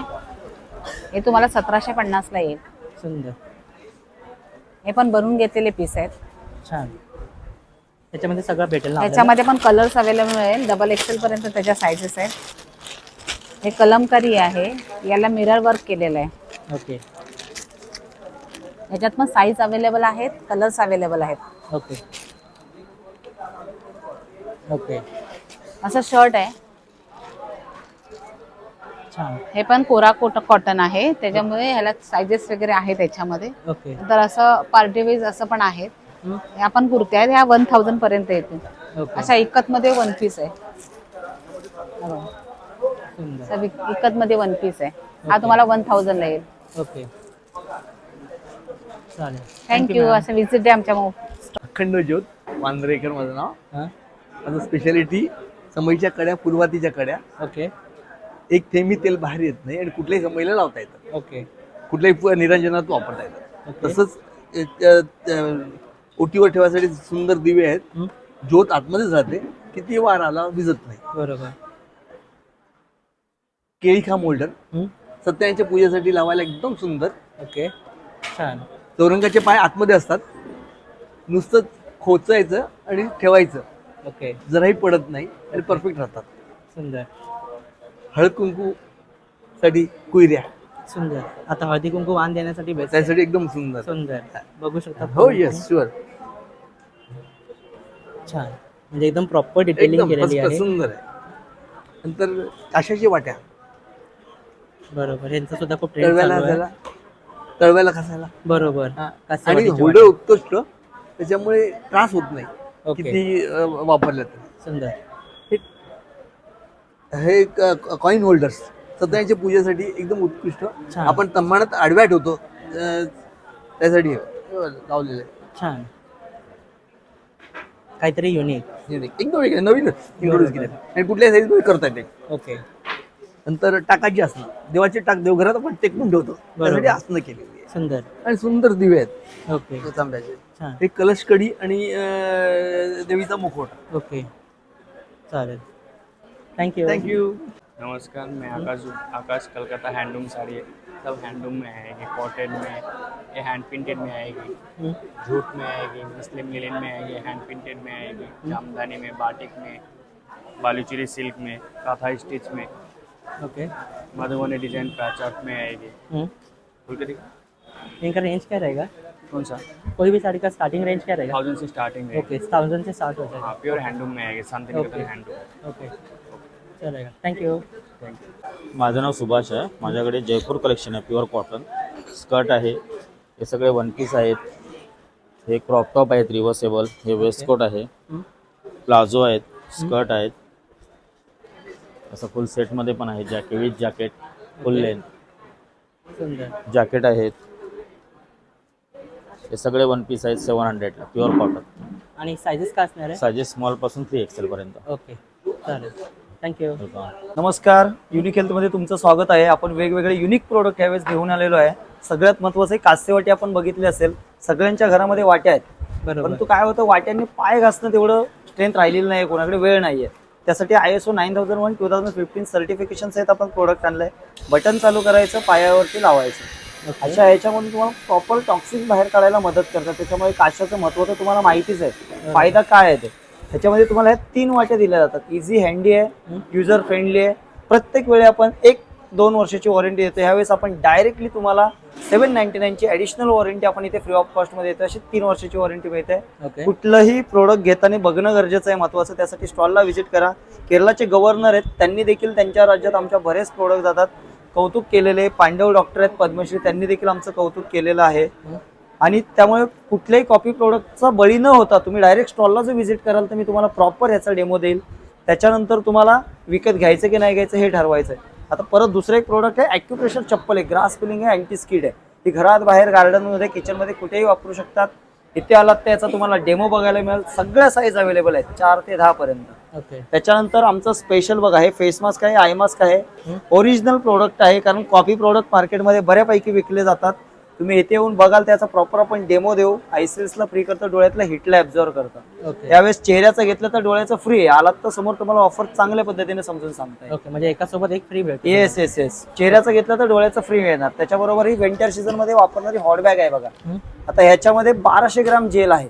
हे तुम्हाला 1750ला येईल. सुंदर. हे पण बनवून घेतलेले पीस आहेत. छान. त्याच्यामध्ये सगळं भेटेल ना? याच्यामध्ये पण कलर्स अवेलेबल आहे. XXL पर्यंत त्याच्या साईजेस आहेत. हे कलमकारी आहे. याला मिरर वर्क केलेलं आहे. ओके. ह्याच्यात पण साईज अवेलेबल आहेत, कलर्स अवेलेबल आहेत. ओके ओके असं शर्ट आहे, छान. हे पण कोरा कॉटन आहे, त्याच्यामुळे ह्याला सायझेस वगैरे आहेत त्याच्यामध्ये. ओके तर असं पार्टी वेज असं पण आहेत. ह्या पण कुर्त्या आहेत, ह्या 1000 पर्यंत येतील. ओके अशा इकत मध्ये वन पीस आहे, सुंदर. इकत मध्ये वन पीस आहे. हा तुम्हाला 1000 ला येईल. ओके चालेल. थँक्यू. असं विजिट द्या आमच्या अखंड ज्योत वांद्रेकर माझं नाव. हां माझं स्पेशालिटी समईच्या कड्या, पूर्वातीच्या कड्या. ओके एक थेंबी तेल बाहेर येत नाही आणि कुठल्याही समईला लावता येतं. ओके कुठल्याही निरंजनात वापरता येतं. ओके. तसंच ओटीवर ठेवायसाठी सुंदर दिवे आहेत. ज्योत आतमध्येच राहते, किती वार आला विजत नाही. बरोबर. केळीखांब होल्डर सत्याच्या पूजेसाठी लावायला एकदम सुंदर. ओके छान. चौरंगाचे पाय आतमध्ये असतात, नुसतं खोचायचं आणि ठेवायचं. ओके जराही पडत नाही आणि परफेक्ट राहतात. सुंदर. हळद कुंकू साठी कुयऱ्या. सुंदर. आता हळदी कुंकू वाण देण्यासाठी बेस्ट. त्यासाठी एकदम सुंदर. सुंदर बघू शकता. हो येस शुअर. छान, म्हणजे एकदम प्रॉपर डिटेलिंग केलेली आहे. सुंदर आहे. नंतर काशाची वाट्या. बरोबर, यांचा सुद्धा खूप ट्रेंड चालू आहे. तळव्याला खसायला. बरोबर. आणि होल्डर उत्कृष्ट, त्याच्यामुळे त्रास होत नाही. ओके. किती वापरलं तर. सुंदर. हे कॉइन होल्डर्स सत्याच्या पूजेसाठी एकदम उत्कृष्ट. छान. आपण तंबाण्यात आडव्या ठेवतो, त्यासाठी लावलेलं आहे. छान, काहीतरी युनिक. एकदम वेगळं नवीन इंट्रोड्यूस केलं आणि कुठल्याही साईज मध्ये करता येते. ओके. नंतर टाकाची आसनं, देवाची टाक देवघरात आपण टेकून ठेवतो, त्यासाठी आसनं केलेली आहे. सुंदर आणि सुंदर दिवे आहेत. ओके. तांब्याचे. छान. हे कलश कडी आणि देवीचा मुखवटा. ओके चालेल. Thank you. नमस्कार, मैं आकाश कलकत्ता हैंडलूम साड़ी है, सब हैंडलूम में आएगी, कॉटन में, ये हैंड प्रिंटेड में आएगी, जूट में आएगी, मुस्लिम लिनन में आएगी, हैंड प्रिंटेड में आएगी, जामदानी में, बाटिक में, बालूचरी सिल्क में, काथा स्टिच में. ओके. मधुबनी डिजाइन पैचवर्क में आएगी. खुल के दिखा. इनका रेंज क्या रहेगा? कौन सा? कोई भी साड़ी का स्टार्टिंग रेंज क्या रहेगा? 1000 से स्टार्टिंग है. ओके, 1000 से स्टार्ट होता है. हाँ, प्योर हैंडलूम में आएगी, शांतिनिकेतन ओके. हैंडलूम. ओके चलेगा. थँक्यू. माझं नाव सुभाष आहे. माझ्याकडे जयपूर कलेक्शन आहे, प्युअर कॉटन. स्कर्ट आहे, हे सगळे वन पीस आहेत, हे क्रॉप टॉप आहेत रिव्हर्सेबल, हे वेस्टकोट आहे, प्लाझो आहेत, स्कर्ट आहेत, असं फुल सेटमध्ये पण आहे, jacket with jacket, full length सुंदर जॅकेट आहेत. हे सगळे वन पीस आहेत 700ला, प्युअर कॉटन. आणि सायझेस काय असणार आहे? सायझेस स्मॉल पासून 3XL पर्यंत. ओके चालेल. थँक्यू. नमस्कार, युनिक हेल्थमध्ये तुमचं स्वागत आहे. आपण वेगवेगळे युनिक प्रोडक्ट यावेळेस घेऊन आलेलो आहे. सगळ्यात महत्त्वाचं कास्य वाटी आपण बघितली असेल, सगळ्यांच्या घरामध्ये वाट्या आहेत. परंतु काय होतं, वाट्यांनी पाय घासणं तेवढं स्ट्रेंथ राहिलेलं नाही, कोणाकडे वेळ नाही आहे. त्यासाठी ISO 9001 2015 सर्टिफिकेशन सहित आपण प्रोडक्ट आणलंय. बटन चालू करायचं, पायावरती लावायचं. अशा ह्याच्यामध्ये तुम्हाला प्रॉपर टॉक्सिन बाहेर काढायला मदत करतात. त्याच्यामुळे काशाचं महत्त्व तर तुम्हाला माहितीच आहे. फायदा काय आहे ते, ह्याच्यामध्ये तुम्हाला ह्या 3 वाट्या दिल्या जातात. इझी, हँडी आहे, युजर फ्रेंडली आहे. प्रत्येक वेळी आपण 1-2 वर्षाची वॉरंटी देतो. ह्यावेळेस आपण डायरेक्टली तुम्हाला 799ची ॲडिशनल वॉरंटी आपण इथे फ्री ऑफ कॉस्टमध्ये देतो. अशी 3 वर्षाची वॉरंटी मिळते. कुठलंही प्रोडक्ट घेताना बघणं गरजेचं आहे, महत्त्वाचं. त्यासाठी स्टॉलला व्हिजिट करा. केरळाचे गव्हर्नर आहेत, त्यांनी देखील त्यांच्या राज्यात आमच्या बरेच प्रोडक्ट जातात, कौतुक केलेले. पांडव डॉक्टर आहेत पद्मश्री, त्यांनी देखील आमचं कौतुक केलेलं आहे. आणि त्यामुळे कुठल्याही कॉपी प्रोडक्टचा बळी न होता तुम्ही डायरेक्ट स्टॉलला जर व्हिजिट कराल तर मी तुम्हाला प्रॉपर ह्याचा डेमो देईल. त्याच्यानंतर तुम्हाला विकत घ्यायचं की नाही घ्यायचं हे ठरवायचं आहे. आता परत दुसरं एक प्रोडक्ट आहे, ॲक्युप्रेशर चप्पल आहे, ग्रास फिलिंग आहे, अँटी स्किड आहे. ही घरात, बाहेर, गार्डनमध्ये, किचनमध्ये कुठेही वापरू शकतात. इथे आलात तर याचा तुम्हाला डेमो बघायला मिळेल. सगळ्या साईज अवेलेबल आहेत, 4 ते 10 पर्यंत. त्याच्यानंतर आमचं स्पेशल बघा, हे फेस मास्क आहे, आय मास्क आहे, ओरिजिनल प्रोडक्ट आहे. कारण कॉपी प्रोडक्ट मार्केटमध्ये बऱ्यापैकी विकले जातात. तुम्ही इथे येऊन बघाल, त्याचा प्रॉपर आपण डेमो देऊ. आयसेल्सला फ्री करतं, डोळ्यातल्या हिटला ॲब्झॉर्व करतं. त्यावेळेस चेहऱ्याचं घेतलं तर डोळ्याचं फ्री आहे. आलात तर समोर तुम्हाला ऑफर चांगल्या पद्धतीने समजून सांगताय. ओके, म्हणजे एकासोबत एक फ्री भेटेल. Yes yes yes. चेहऱ्याचं घेतलं तर डोळ्याचं फ्री मिळणार. त्याच्याबरोबर ही विंटर सीझन मध्ये वापरणारी हॉट बॅग आहे बघा. आता ह्याच्यामध्ये 1200 ग्राम जेल आहे.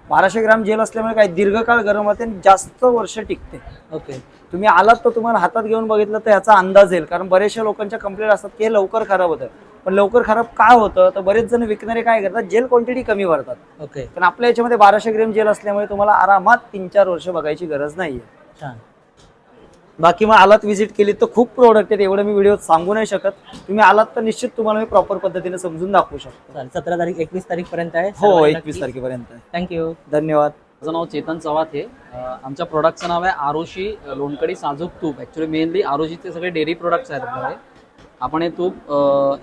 1200 ग्राम जेल असल्यामुळे काय दीर्घकाळ गरम होते आणि जास्त वर्ष टिकते. ओके, तुम्ही आलात तर तुम्हाला हातात घेऊन बघितलं तर याचा अंदाज येईल. कारण बरेचशा लोकांच्या कंप्लेंट असतात की हे लवकर खराब होतं. पण लवकर खराब का होतं तर बरेच जण विकणारे काय करतात, जेल क्वांटिटी कमी भरतात. ओके. पण आपल्या याच्यामध्ये 1200 ग्रॅम जेल असल्यामुळे तुम्हाला आरामात 3-4 वर्ष बघायची गरज नाहीये. छान. बाकी मग आलात व्हिजिट केली तर खूप प्रोडक्ट आहेत, एवढं मी व्हिडिओ सांगू नाही शकत. तुम्ही आलात तर निश्चित तुम्हाला मी प्रॉपर पद्धतीने समजून दाखवू शकतो. 17 तारीख 21 तारीख पर्यंत आहे. हो, सर्वांना 21 तारखेपर्यंत. थँक्यू. धन्यवाद. माझं नाव चेतन चव्हाण आहे. आमच्या प्रोडक्टचं नाव आहे आरुषी लोणकडी साजूक तूप. ॲक्च्युली मेनली आरुषीचे सगळे डेअरी प्रोडक्ट्स आहेत आपल्याकडे. आपण हे तूप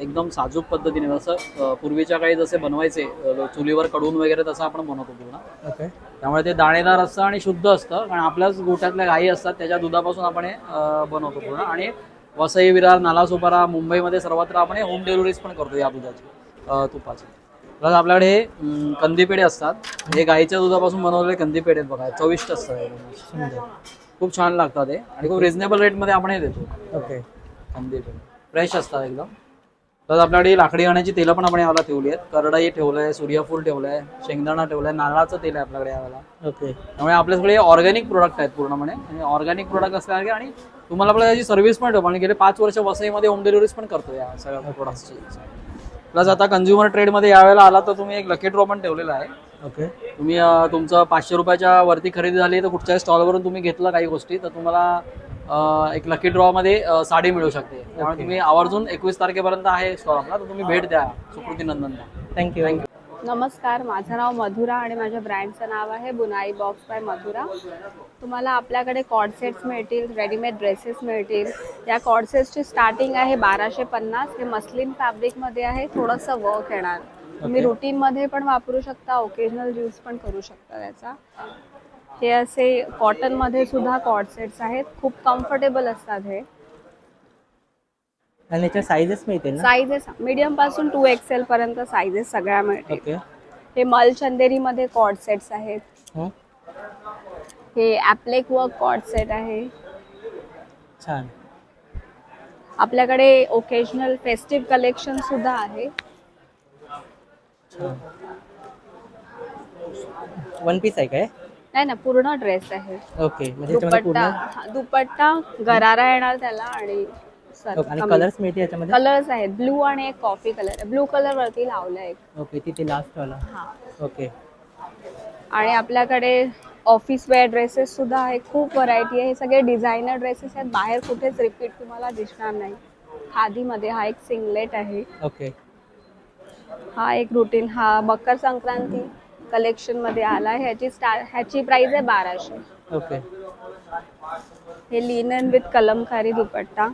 एकदम साजूक पद्धतीने, जसं पूर्वीच्या काळी जसे बनवायचे चुलीवर कडून वगैरे, तसं आपण बनवतो पूर्ण. ओके. त्यामुळे ते दाणेदार असतं आणि शुद्ध असतं, कारण आपल्याच गोठ्यातल्या गायी असतात त्याच्या दुधापासून आपण हे बनवतो पूर्ण. आणि वसई, विरार, नालासोपारा, मुंबईमध्ये सर्वत्र आपण हे होम डिलिव्हरीज पण करतो या दुधाची, तुपाची. प्लस आपल्याकडे हे कंदीपेढे असतात. हे गाईच्या दुधापासून बनवलेले कंदीपेढे आहेत बघा, चविष्ट असतात, खूप छान लागतात हे, आणि खूप रिझनेबल रेटमध्ये आपण हे देतो. ओके. कंदीपेढे फ्रेश असतात एकदम. प्लस आपल्याकडे लाकडी घाण्याची तेलं पण आपण यावेळेला ठेवली आहेत. करडई ठेवलं आहे, सूर्यफूल ठेवलं आहे, शेंगदाणा ठेवलं आहे, नारळाचं तेल आहे आपल्याकडे यावेळेला. ओके. त्यामुळे आपल्याकडे ऑर्गॅनिक प्रोडक्ट आहेत पूर्णपणे, आणि ऑर्गॅनिक प्रोडक्ट असल्यासारखे. आणि तुम्हाला आपल्याला त्याची सर्व्हिस पण ठेवू, आणि गेले 5 वर्ष वसईमध्ये होम डिलिव्हरीज पण करतो या सगळ्या प्रोडक्ट्सची. प्लस आता कंझ्युमर ट्रेडमध्ये यावेळेला आला तर तुम्ही एक लकी ड्रॉ पण ठेवलेला आहे. ओके. तुम्ही तुमचं 500 रुपयाच्या वरती खरेदी झाली तर कुठच्याही स्टॉलवरून तुम्ही घेतलं काही गोष्टी, तर तुम्हाला एक लकी ड्रॉमध्ये साडी मिळू शकते. त्यामुळे तुम्ही आवर्जून 21 तारखेपर्यंत आहे स्टॉल आपला, तर तुम्ही भेट द्या सुकृती नंदनला. थँक्यू. नमस्कार, माझं नाव मधुरा आणि माझ्या ब्रँडचं नाव आहे बुनाई बॉक्स बाय मधुरा. तुम्हाला आपल्याकडे कॉर्ड सेट्स मिळतील, रेडीमेड ड्रेसेस मिळतील. या कॉर्ड सेट्सची स्टार्टिंग आहे 1250. हे मस्लिन फॅब्रिकमध्ये आहे, थोडंसं वर्क येणार. तुम्ही रुटीनमध्ये पण वापरू शकता, ओकेजनल यूज पण करू शकता त्याचा. हे असे कॉटनमध्ये सुद्धा कॉर्ड सेट्स आहेत, खूप कम्फर्टेबल असतात हे. आणि याच्या साईजेस मिळतील ना? साईजेस मीडियम पासून 2XL पर्यंत साईजेस सगळ्या मिळतील. ओके. हे मल चंदेरीमध्ये कॉर्ड सेट्स आहेत. हे ॲप्लेक वर्क कॉर्ड सेट आहे. छान. आपल्याकडे ओकेजनल फेस्टिव्ह कलेक्शन सुद्धा आहे. वन पीस आहे काय? नाही ना, पूर्ण ड्रेस आहे. ओके. म्हणजे त्याच्यामध्ये पूर्ण दुपट्टा गरारा येणार त्याला, आणि कलर्स मिळते याच्यामध्ये? कलर्स आहेत, ब्लू आणि एक कॉफी कलर आहे. ब्लू कलर वरती लावलाय एक. ओके. तिथे लास्ट वाला. ओके. आणि आपल्याकडे ऑफिस वेअर ड्रेसेस सुद्धा आहे, खूप व्हरायटी आहे. हे सगळे डिझायनर ड्रेसेस आहेत, बाहेर कुठेच रिपीट तुम्हाला दिसणार नाही. खादीमध्ये हा एक सिंगलेट आहे. ओके. हा एक रुटीन, हा मकर संक्रांती कलेक्शन मध्ये आला आहे. ह्याची प्राइस आहे 1200. ओके. हे लिनन विथ कलमकारी दुपट्टा.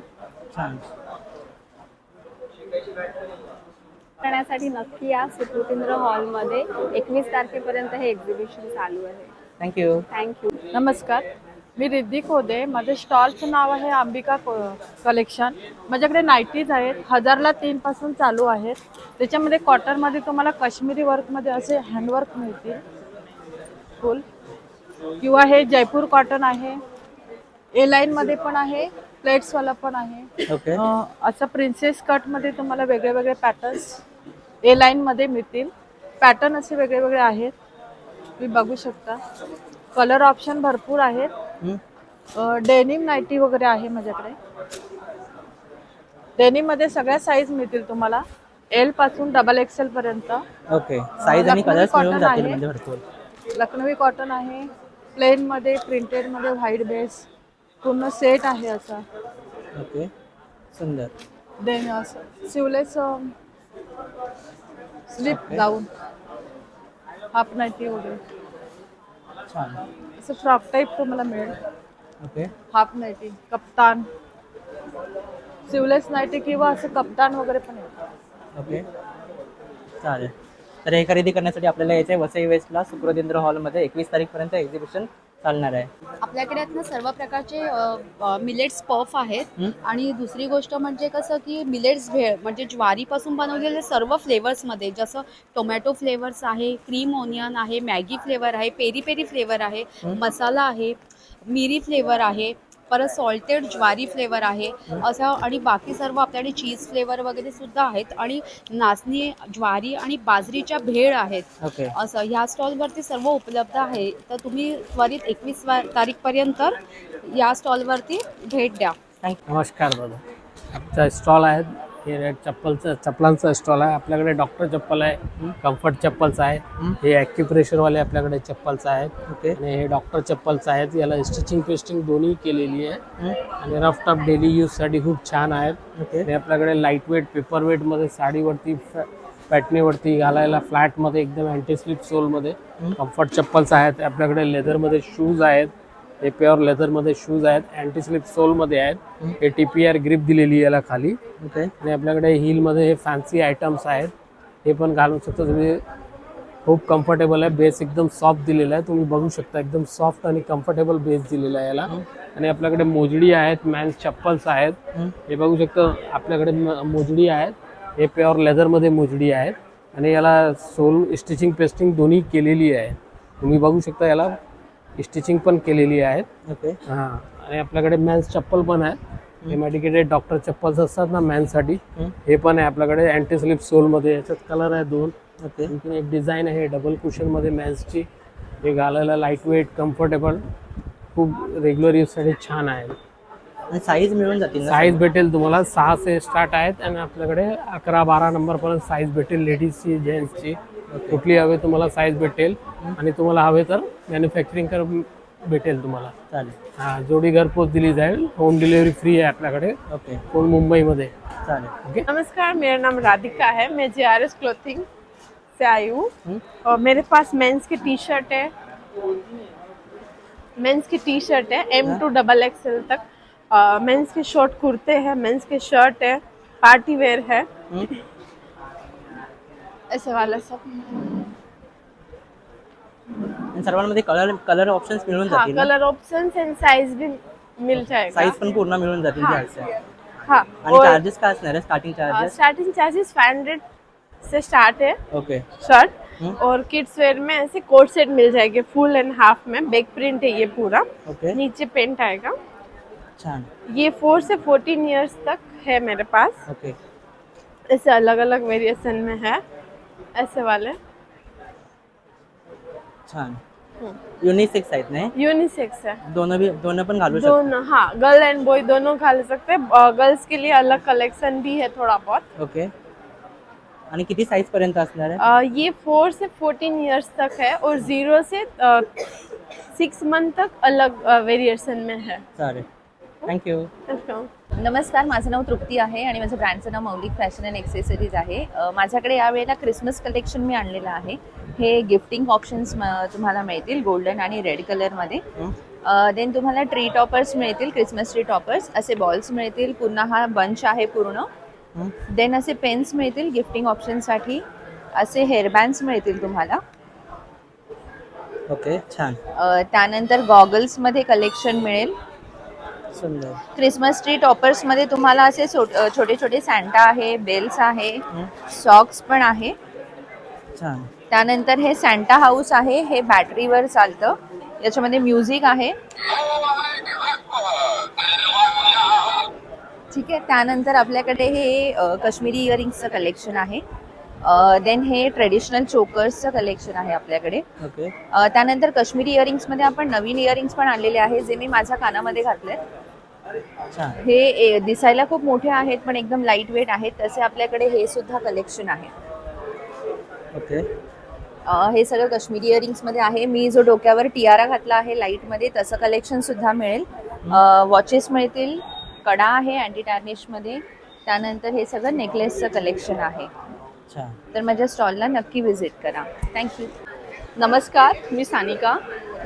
करण्यासाठी नक्की या सुकृतींद्र हॉलमध्ये. 21 तारखेपर्यंत हे एक्झिबिशन चालू आहे. थँक्यू. थँक्यू. नमस्कार, मी रिद्धी खोदे. माझं स्टॉलचं नाव आहे अंबिका कलेक्शन. माझ्याकडे नाईटीज आहेत, 1000ला 3 पासून चालू आहेत. त्याच्यामध्ये कॉटनमध्ये तुम्हाला काश्मीरी वर्कमध्ये असे हँडवर्क मिळतील फुल, किंवा हे जयपूर कॉटन आहे. ए लाईनमध्ये पण आहे, प्लेट्सवाला पण आहे. ओके. असं प्रिन्सेस कटमध्ये तुम्हाला वेगळे वेगळे पॅटर्न्स ए लाईनमध्ये मिळतील. पॅटर्न असे वेगळे वेगळे आहेत, तुम्ही बघू शकता. कलर ऑप्शन भरपूर आहेत. डेनिम नाईटी वगैरे आहे माझ्याकडे. डेनिममध्ये सगळ्या साईज मिळतील तुम्हाला, L पासून XXL पर्यंत. ओके. साईज आणि कलर्स मिळून जातील म्हणजे भरपूर. लखनवी कॉटन आहे, प्लेनमध्ये, प्रिंटेडमध्ये, व्हाईट बेस, पूर्ण सेट आहे असा. ओके. सुंदर. देन सिवलेस स्लिप गाऊन, हाफ नाईटी वगैरे. छान. असं फ्रॉक टाईप तुम्हाला मिळेल. ओके. हाफ नाईटी, कप्तान, सिवलेस नाईटी किंवा असं कप्तान वगैरे पण येतं. ओके. चालेल. तर हे खरेदी करण्यासाठी आपल्याला यायचं आहे वसई वेस्टला सुकृतींद्र हॉलमध्ये. 21 तारीखपर्यंत एक्झिबिशन चालणार आहे. आपल्याकडे ना सर्व प्रकारचे मिलेट्स पफ आहेत. आणि दुसरी गोष्ट म्हणजे कसं की मिलेट्स भेळ म्हणजे ज्वारीपासून बनवलेले सर्व फ्लेवर्समध्ये, जसं टोमॅटो फ्लेवर्स आहे, क्रीम ओनियन आहे, मॅगी फ्लेवर आहे, पेरी पेरी फ्लेवर आहे, मसाला आहे, मिरी फ्लेवर आहे, परत सॉल्टेड ज्वारी फ्लेवर आहे असं. आणि बाकी सर्व आपल्याकडे चीज फ्लेवर वगैरे सुद्धा आहेत. आणि नाचणी, ज्वारी आणि बाजरीच्या भेळ आहेत असं. ह्या स्टॉलवरती सर्व उपलब्ध आहे. तर तुम्ही त्वरित 21 तारीखपर्यंत या स्टॉलवरती भेट द्या. नमस्कार दादा, आमचा स्टॉल आहे हे चप्पलांचा स्टॉल आहे. आपल्याकडे डॉक्टर चप्पल आहे, कम्फर्ट चप्पलचं आहे, हे ॲक्युप्रेशरवाले आपल्याकडे चप्पलचं आहे आणि हे डॉक्टर चप्पलचं आहेत. याला स्टिचिंग पेस्टिंग दोन्ही केलेली आहे आणि रफ टफ डेली यूजसाठी खूप छान आहेत. हे आपल्याकडे लाईट वेट पेपर वेटमध्ये साडीवरती पॅटनीवरती घालायला फ्लॅटमध्ये एकदम अँटी स्लिप सोलमध्ये कम्फर्ट चप्पल्स आहेत. आपल्याकडे लेदरमध्ये शूज आहेत, हे प्युअर लेदरमध्ये शूज आहेत, अँटी स्लिप सोलमध्ये आहेत. हे TPR ग्रिप दिलेली आहे याला खाली आणि आपल्याकडे हिलमध्ये हे फॅन्सी आयटम्स आहेत, हे पण घालू शकता तुम्ही. खूप कम्फर्टेबल आहे, बेस एकदम सॉफ्ट दिलेला आहे, तुम्ही बघू शकता एकदम सॉफ्ट आणि कम्फर्टेबल बेस दिलेला आहे याला. आणि आपल्याकडे मोजडी आहेत, मॅन्स चप्पल्स आहेत, हे बघू शकता आपल्याकडे मोजडी आहेत, हे प्युअर लेदरमध्ये मोजडी आहेत आणि याला सोल स्टिचिंग पेस्टिंग दोन्ही केलेली आहे. तुम्ही बघू शकता याला स्टिचिंग पण केलेली आहेत. हां, आणि आपल्याकडे मॅन्स चप्पल पण आहे, हे मेडिकेटेड डॉक्टर चप्पल्स असतात ना मॅन्ससाठी, हे पण आहे आपल्याकडे अँटी स्लिप सोलमध्ये. याच्यात कलर आहे 2. आणखी एक डिझाईन आहे डबल कुशनमध्ये मॅन्सची, हे घालायला लाईट वेट कम्फर्टेबल खूप रेग्युलर यूजसाठी छान आहे. आणि साईज मिळून जातील ना? साईज भेटेल तुम्हाला 6 से स्टार्ट आहेत आणि आपल्याकडे 11-12 नंबरपर्यंत साईज भेटेल, लेडीजची जेंट्सची कुठली हवे तुम्हाला साईज भेटेल आणि तुम्हाला हवे तर मॅन्युफॅक्चरिंग कर भेटेल तुम्हाला. चालेल. हाँ, जोड़ी घर पोच दिली जाएगी, होम डिलीवरी फ्री है आपल्याकडे. कोण मुंबई में. चालेल. नमस्कार, मेरा नाम राधिका है, मैं JRS क्लोथिंग से आई हूँ और मेरे पास मेंस की टी शर्ट है, M to XXL तक. मेंस के शॉर्ट कुर्ते हैं, मेंस के शर्ट है, पार्टी वेयर है, ऐसे वाला सब. सर्वांमध्ये कलर ऑप्शन्स मिळून हाँ, जातील ना? कलर ऑप्शंस एंड साइज भी मिल जाएगा. साईज पण पूर्ण मिळून जातील हाँ. घ्यायचं. हाँ, आणि और चार्जेस काय असणार आहे? Starting charges? स्टार्टिंग चार्जेस 500 से स्टार्ट है ओके. शर्ट. और किड्स वेयर में ऐसे कोट सेट मिल जाएंगे फुल एंड हाफ में. बैक प्रिंट है ये पूरा. ओके. नीचे पेंट आएगा. छान. ये 4 से 14 इयर्स तक है मेरे पास. ओके. ऐसे अलग अलग वेरिएशन में है, ऐसे वाले. छान. युनिसेक्स आहेत ना? यूनिसेक्स है. दोनों पण घालू शकतो. दोनों, हाँ, गर्ल एंड बॉय दोनों खा सकते हैं. गर्ल्स के लिए अलग कलेक्शन भी है थोड़ा बहुत. ओके. आणि किती साईज पर्यंत असणार आहे? ये 4 से 14 इयर्स तक है और 0 से 6 मंथ तक अलग वेरिएशन में है. चालेल. थँक्यू. नमस्कार, माझं नाव तृप्ती आहे आणि माझं ब्रँडचं नाव मौलिक फॅशन अँड एक्सेसरीज आहे. माझ्याकडे यावेळेला क्रिसमस कलेक्शन मी आणलेलं आहे. हे गिफ्टिंग ऑप्शन्स तुम्हाला मिळतील गोल्डन आणि रेड कलरमध्ये. देन तुम्हाला ट्री टॉपर्स मिळतील, क्रिसमस ट्री टॉपर्स असे बॉल्स मिळतील. पुन्हा हा बंच आहे पूर्ण. देन असे पेन्स मिळतील गिफ्टिंग ऑप्शनसाठी. असे हेअरबँड्स मिळतील तुम्हाला. ओके. छान. त्यानंतर गॉगल्समध्ये कलेक्शन मिळेल. सुंदर. क्रिसमस ट्री टॉपर्स मध्ये तुम्हाला असे छोटे छोटे सॅन्टा आहे, बेल्स आहे, सॉक्स पण आहे. छान. त्यानंतर हे सॅन्टा हाऊस आहे, हे बॅटरीवर चालतं, याच्यामध्ये म्युझिक आहे. ठीक आहे. त्यानंतर आपल्याकडे हे काश्मीरी इयरिंग्सचं कलेक्शन आहे. देन हे ट्रेडिशनल चोकर्सचं कलेक्शन आहे आपल्याकडे. ओके. त्यानंतर काश्मीरी इयरिंग्समध्ये आपण नवीन इयरिंग्स पण आणलेले आहे, जे मी माझ्या कानामध्ये घातले. हे दिसायला खूप मोठे आहेत पण एकदम लाईट वेट आहेत. तसे आपल्याकडे हे सुद्धा कलेक्शन आहे. ओके. हे सगळं काश्मीरी इयरिंग्समध्ये आहे. मी जो डोक्यावर टियारा घातला आहे लाईटमध्ये, तसं कलेक्शन सुद्धा मिळेल. वॉचेस मिळतील, कडा आहे अँटी टार्निशमध्ये. त्यानंतर हे सगळं नेकलेसचं कलेक्शन आहे. तर माझ्या स्टॉलला नक्की व्हिजिट करा. थँक्यू. नमस्कार, मी सानिका.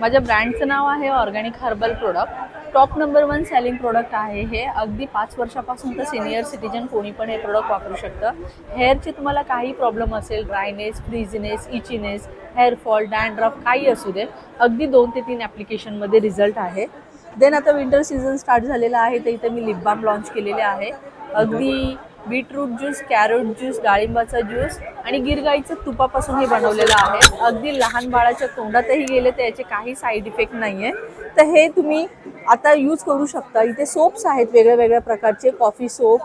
माझ्या ब्रँडचं नाव आहे organic herbal product. Top number 1 selling product आहे हे. अगदी 5 वर्षापासून तर सिनियर सिटीजन कोणी पण हे प्रोडक्ट वापरू शकतं. हेअरचे तुम्हाला काही प्रॉब्लेम असेल, ड्रायनेस, फ्रीझीनेस, इचीनेस, हेअरफॉल, डॅन्ड्रफ काही असू दे, अगदी 2 ते 3 ॲप्लिकेशनमध्ये रिझल्ट आहे. देन आता विंटर सीझन स्टार्ट झालेला आहे, तर इथे मी लिप बाम लॉन्च केलेले आहे. अगदी बीटरूट ज्यूस, कॅरोट ज्यूस, डाळिंबाचा ज्यूस आणि गिरगाईचं तुपापासून हे बनवलेलं आहे. अगदी लहान बाळाच्या तोंडातही गेले तर याचे काही साईड इफेक्ट नाही आहे. तर हे तुम्ही आता यूज करू शकता. इथे सोप्स आहेत वेगळ्या वेगळ्या प्रकारचे, coffee soap,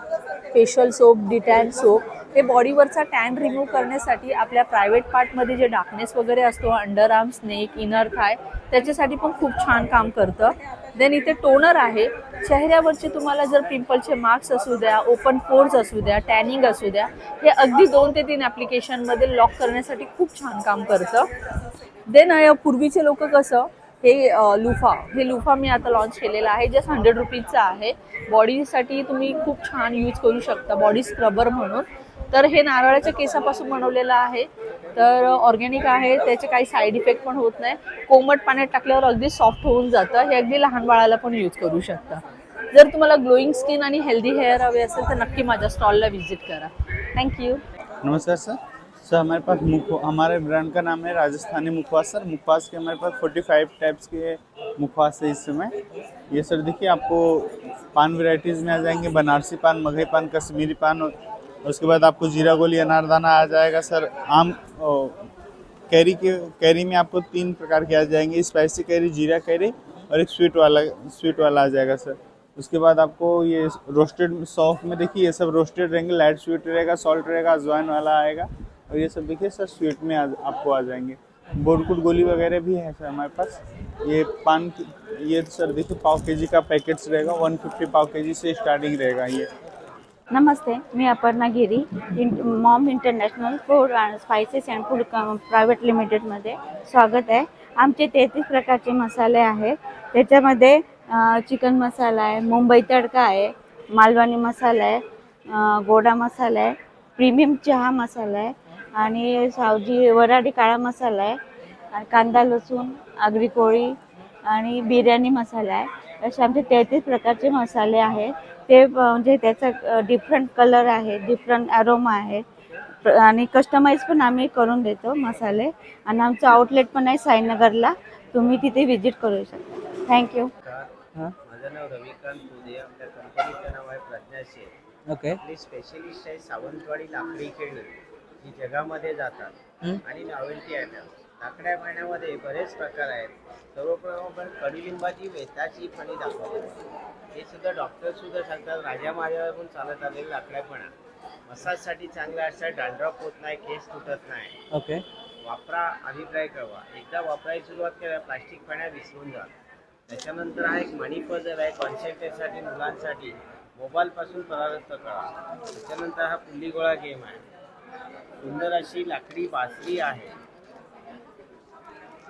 facial soap, de-tan soap. हे बॉडीवरचा टॅन रिमूव्ह करण्यासाठी, आपल्या प्रायव्हेट पार्टमध्ये जे डार्कनेस वगैरे असतो, अंडर आर्म्स, नेक, इनर थाय, त्याच्यासाठी पण खूप छान काम करतं. देन इथे टोनर आहे. चेहऱ्यावरचे तुम्हाला जर पिंपलचे मार्क्स असू द्या, ओपन पोर्स असू द्या, टॅनिंग असू द्या, हे अगदी 2 ते 3 ॲप्लिकेशनमध्ये लॉक करण्यासाठी खूप छान काम करतं. देन पूर्वीचे लोक कसं हे लुफा मी आता लॉन्च केलेला आहे. जस्ट 100 रुपीजचा आहे. बॉडीसाठी तुम्ही खूप छान यूज करू शकता, बॉडी स्क्रबर म्हणून. तर हे नारळाच्या केसापासून बनवलेलं आहे, तर ऑर्गॅनिक आहे, त्याचे काही साईड इफेक्ट पण होत नाही. कोमट पाण्यात टाकल्यावर अगदी सॉफ्ट होऊन जातं. हे अगदी लहान बाळाला पण यूज करू शकता. जर तुम्हाला ग्लोईंग स्किन आणि हेल्दी हेअर हवे असेल तर नक्की माझ्या स्टॉलला व्हिजिट करा. थँक्यू. नमस्कार सर. हमारे पास हमारे ब्रांड का नाम है राजस्थानी मुखवास सर. मुखवास के हमारे पास 45 टाइप्स के मुखवास है इस समय. ये सर देखिए आपको पान वैरायटीज़ में आ जाएंगे, बनारसी पान, मगही पान, कश्मीरी पान, उसके बाद आपको जीरा गोली अनारदाना आ जाएगा सर. आम कैरी में आपको 3 प्रकार के आ जाएंगे, स्पाइसी कैरी, जीरा कैरी और एक स्वीट वाला आ जाएगा सर. उसके बाद आपको ये रोस्टेड सॉफ्ट में देखिए ये सब रोस्टेड रहेंगे, लाइट स्वीट रहेगा, सॉल्ट रहेगा, अजवाइन वाला आएगा. और ये सब देखिए सर स्वीट में आपको आ जाएंगे. बोरकुट गोली वगैरह भी है सर हमारे पास. ये पान ये सर देखिए पाव केजी का पैकेट्स रहेगा, 150 पाव केजी से स्टार्टिंग रहेगा ये. नमस्ते, मी Aparna Giri, mom international food and spices and food private लिमिटेडमध्ये स्वागत आहे. आमचे 33 प्रकारचे मसाले आहेत. त्याच्यामध्ये चिकन मसाला आहे, मुंबई तडका आहे, मालवणी मसाला आहे, गोडा मसाला आहे, प्रीमियम चहा मसाला आहे आणि सावजी वराडी काळा मसाला आहे, कांदा लसूण, आगरी कोळी आणि बिर्याणी मसाला आहे. असे आमचे 33 प्रकारचे मसाले आहेत. ते म्हणजे त्याचा डिफरंट कलर आहे, डिफरंट ॲरोमा आहे आणि कस्टमाइज पण आम्ही करून देतो मसाले. आणि आमचं आउटलेट पण आहे साईनगरला, तुम्ही तिथे व्हिजिट करू शकता. थँक्यू. माझं नाव रविकांत पुदे. आपल्या कंपनीचं नाव आहे प्रज्ञाशील. ओके. आपली स्पेशलिस्ट आहे सावंतवाडी लाकडी खेळणी, जी जगामध्ये जातात आणि नॉवेल्टी आयटम. लाकड्या पाण्यामध्ये बरेच प्रकार आहेत. सर्वप्रथम आपण कडुलिंबाची वेताची फणी दाखवतो. हे सुद्धा डॉक्टर सुद्धा सांगतात राजा महाराजांपासून चालत आलेलं लाकड्यापणा मसाजसाठी चांगलं असतं. डॅन्ड्रफ होत नाही, केस तुटत नाही. ओके. वापरा, अभिप्राय कळवा. एकदा वापरायची सुरुवात केल्या प्लास्टिक पाण्या विसरून जा. त्याच्यानंतर हा एक मनी पझल आहे कॉन्सन्ट्रेटसाठी, मुलांसाठी. मोबाईलपासून परावृत्त करा. त्याच्यानंतर हा पुल्ली गोळा गेम आहे. सुंदर अशी लाकडी बासरी आहे.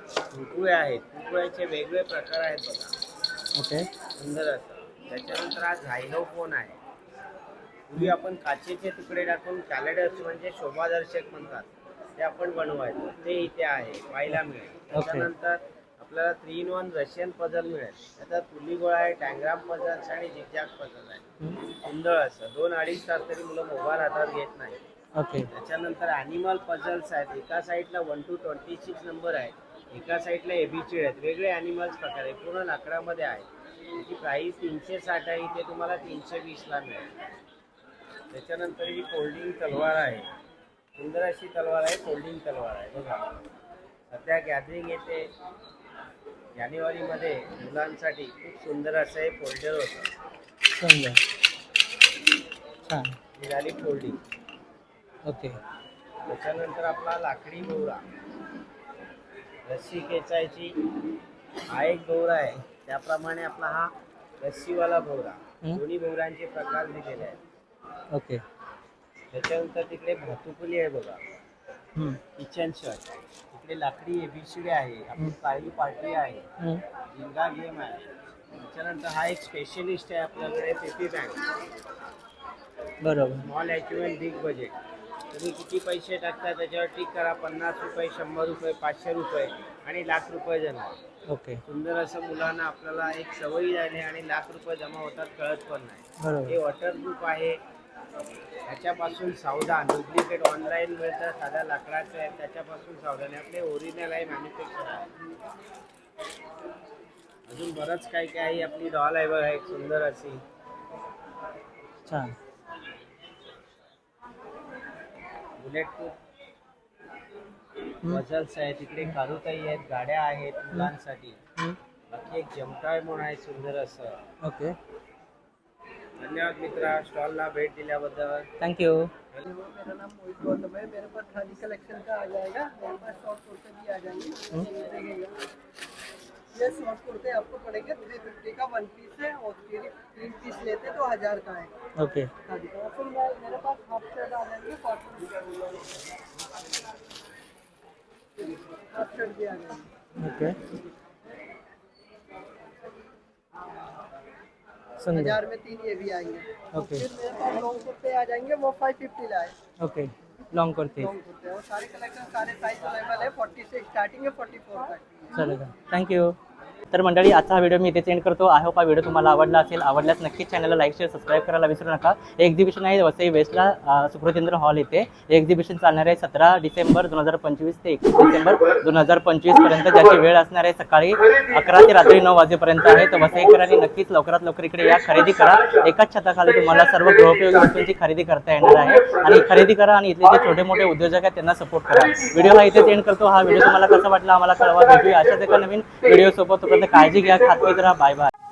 कुरकुळे आहेत, कुरकुळ्याचे वेगवेगळे प्रकार आहेत बघा. ओके. सुंदर असं. त्याच्यानंतर हा झायलोफोन आहे. पूर्वी आपण काचेचे तुकडे टाकून कॅलेडर्स म्हणजे शोभादर्शक म्हणतात, ते आपण बनवायचो. ते इथे आहे, पाहायला मिळेल. त्याच्यानंतर आपल्याला 3-in-1 रशियन पझल मिळेल. त्याच्यात पुल्ली गोळा आहे, टँग्राम पझल्स आणि झिगझॅग पझल आहे. सुंदर असं. 2-2.5 तास तरी मुलं मोबाईल हातात घेत नाही. ओके. त्याच्यानंतर ॲनिमल पझल्स आहेत. एका साईडला 1 to 26 नंबर आहे, एका साईडला एबीसीडी आहेत. वेगळे ॲनिमल्स प्रकार आहे, पूर्ण लाकडामध्ये आहे. त्याची प्राईस 360 आहे, इथे तुम्हाला 320ला मिळेल. त्याच्यानंतर ही फोल्डिंग तलवार आहे. सुंदर अशी तलवार आहे, फोल्डिंग तलवार आहे बघा. सध्या गॅदरिंग येते जानेवारीमध्ये मुलांसाठी. खूप सुंदर असं हे फोल्डर होतं. सुंदर. छान. ही झाली फोल्डिंग. ओके. त्याच्यानंतर आपला लाकडी भोवरा, रस्सी खेचायची. हा एक भोवरा आहे. त्याप्रमाणे आपला हा रस्सीवाला भोवरा. दोन्ही भोवऱ्यांचे प्रकार दिलेले आहेत. ओके. त्याच्यानंतर तिकडे भातुकली आहे बघा, किचन शर्ट. तिकडे लाकडी एबीसीडी आहे. आपली काळी पार्टी आहे, जिंगा गेम आहे. त्याच्यानंतर हा एक स्पेशलिस्ट आहे आपल्याकडे, पेपी बँक. बरोबर. Small achievement big budget. तुम्ही किती पैसे टाकता त्याच्यावर टिक करा. 50 रुपये, 100 रुपये, 500 रुपये आणि लाख रुपये जमा. ओके. सुंदर असं मुलांना आपल्याला एक सवयी झाली आणि लाख रुपये जमा होतात, कळत पण नाही. बरोबर. हे वॉटरप्रूफ आहे. त्याच्यापासून सावधान. डुप्लिकेट ऑनलाईन मिळतं, साध्या लाकडाचं आहे, त्याच्यापासून सावधान. आपले ओरिजिनल आहे, मॅन्युफॅक्चर आहे. अजून बरंच काय काय आहे. आपली डॉल आहे बघा, एक सुंदर अशी. छान. बुलेट प्रूफ पझल्स आहेत. तिकडे कारुताई आहेत, गाड्या आहेत मुलांसाठी. बाकी एक जमताय म्हणून आहे सुंदर असं. ओके. धन्यवाद मित्रा, स्टॉलला भेट दिल्याबद्दल. थँक्यू. मेरा नाम मोहित गौतम है. मेरे पास खादी कलेक्शन का आ जाएगा, मेरे पास शॉर्ट कुर्ते भी आ जाएंगे. ये शॉर्ट कुर्ते आपको पड़ेंगे 350 का 1 पीस है और 3 पीस लेते तो 1000 का है। ओके हाँ जी, और फिर मेरे पास हाफ शर्ट आ जाएंगे कॉटन, हाफ शर्ट भी आ जाएंगे। ओके सुंदर। 1000 में 3 ये भी आएंगे। ओके फिर मेरे पास लॉन्ग कुर्ते आ जाएंगे, वो 550 लाए। ओके लॉन्ग कुर्ती लॉन्ग कुर्ते और सारे कलेक्शन सारे साइज अवेलेबल है, 40 से स्टार्टिंग है 44 तक। चालेल थँक्यू। तर मंडळी आजचा हा व्हिडिओ मी इथे एंड करतो। आय होप हा व्हिडिओ तुम्हाला आवडला असेल। आवडल्यास नक्कीच चॅनलला लाईक शेअर सबस्क्राईब करायला विसरू नका। हे एक्झिबिशन आहे वसई वेस्टला सुकृतेंद्र हॉल येथे। हे एक्झिबिशन चालणार आहे 17 डिसेंबर 2025 ते 21 डिसेंबर 2025 पर्यंत, ज्याची वेळ असणार आहे सकाळी 11 ते रात्री 9 वाजेपर्यंत आहे। तर वसईकरांनी नक्कीच लवकरात लवकर इकडे या, खरेदी करा। एकाच छताखाली तुम्हाला सर्व गृहोपयोगी वस्तूंची खरेदी करता येणार आहे आणि खरेदी करा आणि इथले जे छोटे मोठे उद्योजक आहेत त्यांना सपोर्ट करा। व्हिडिओ हा इथे एंड करतो। हा व्हिडिओ तुम्हाला कसा वाटला आम्हाला कळवा। भेटूया अशाच एका नवीन व्हिडिओ सोबत। तोपर्यंत काळजी घ्या, खात्री करा, बाय बाय।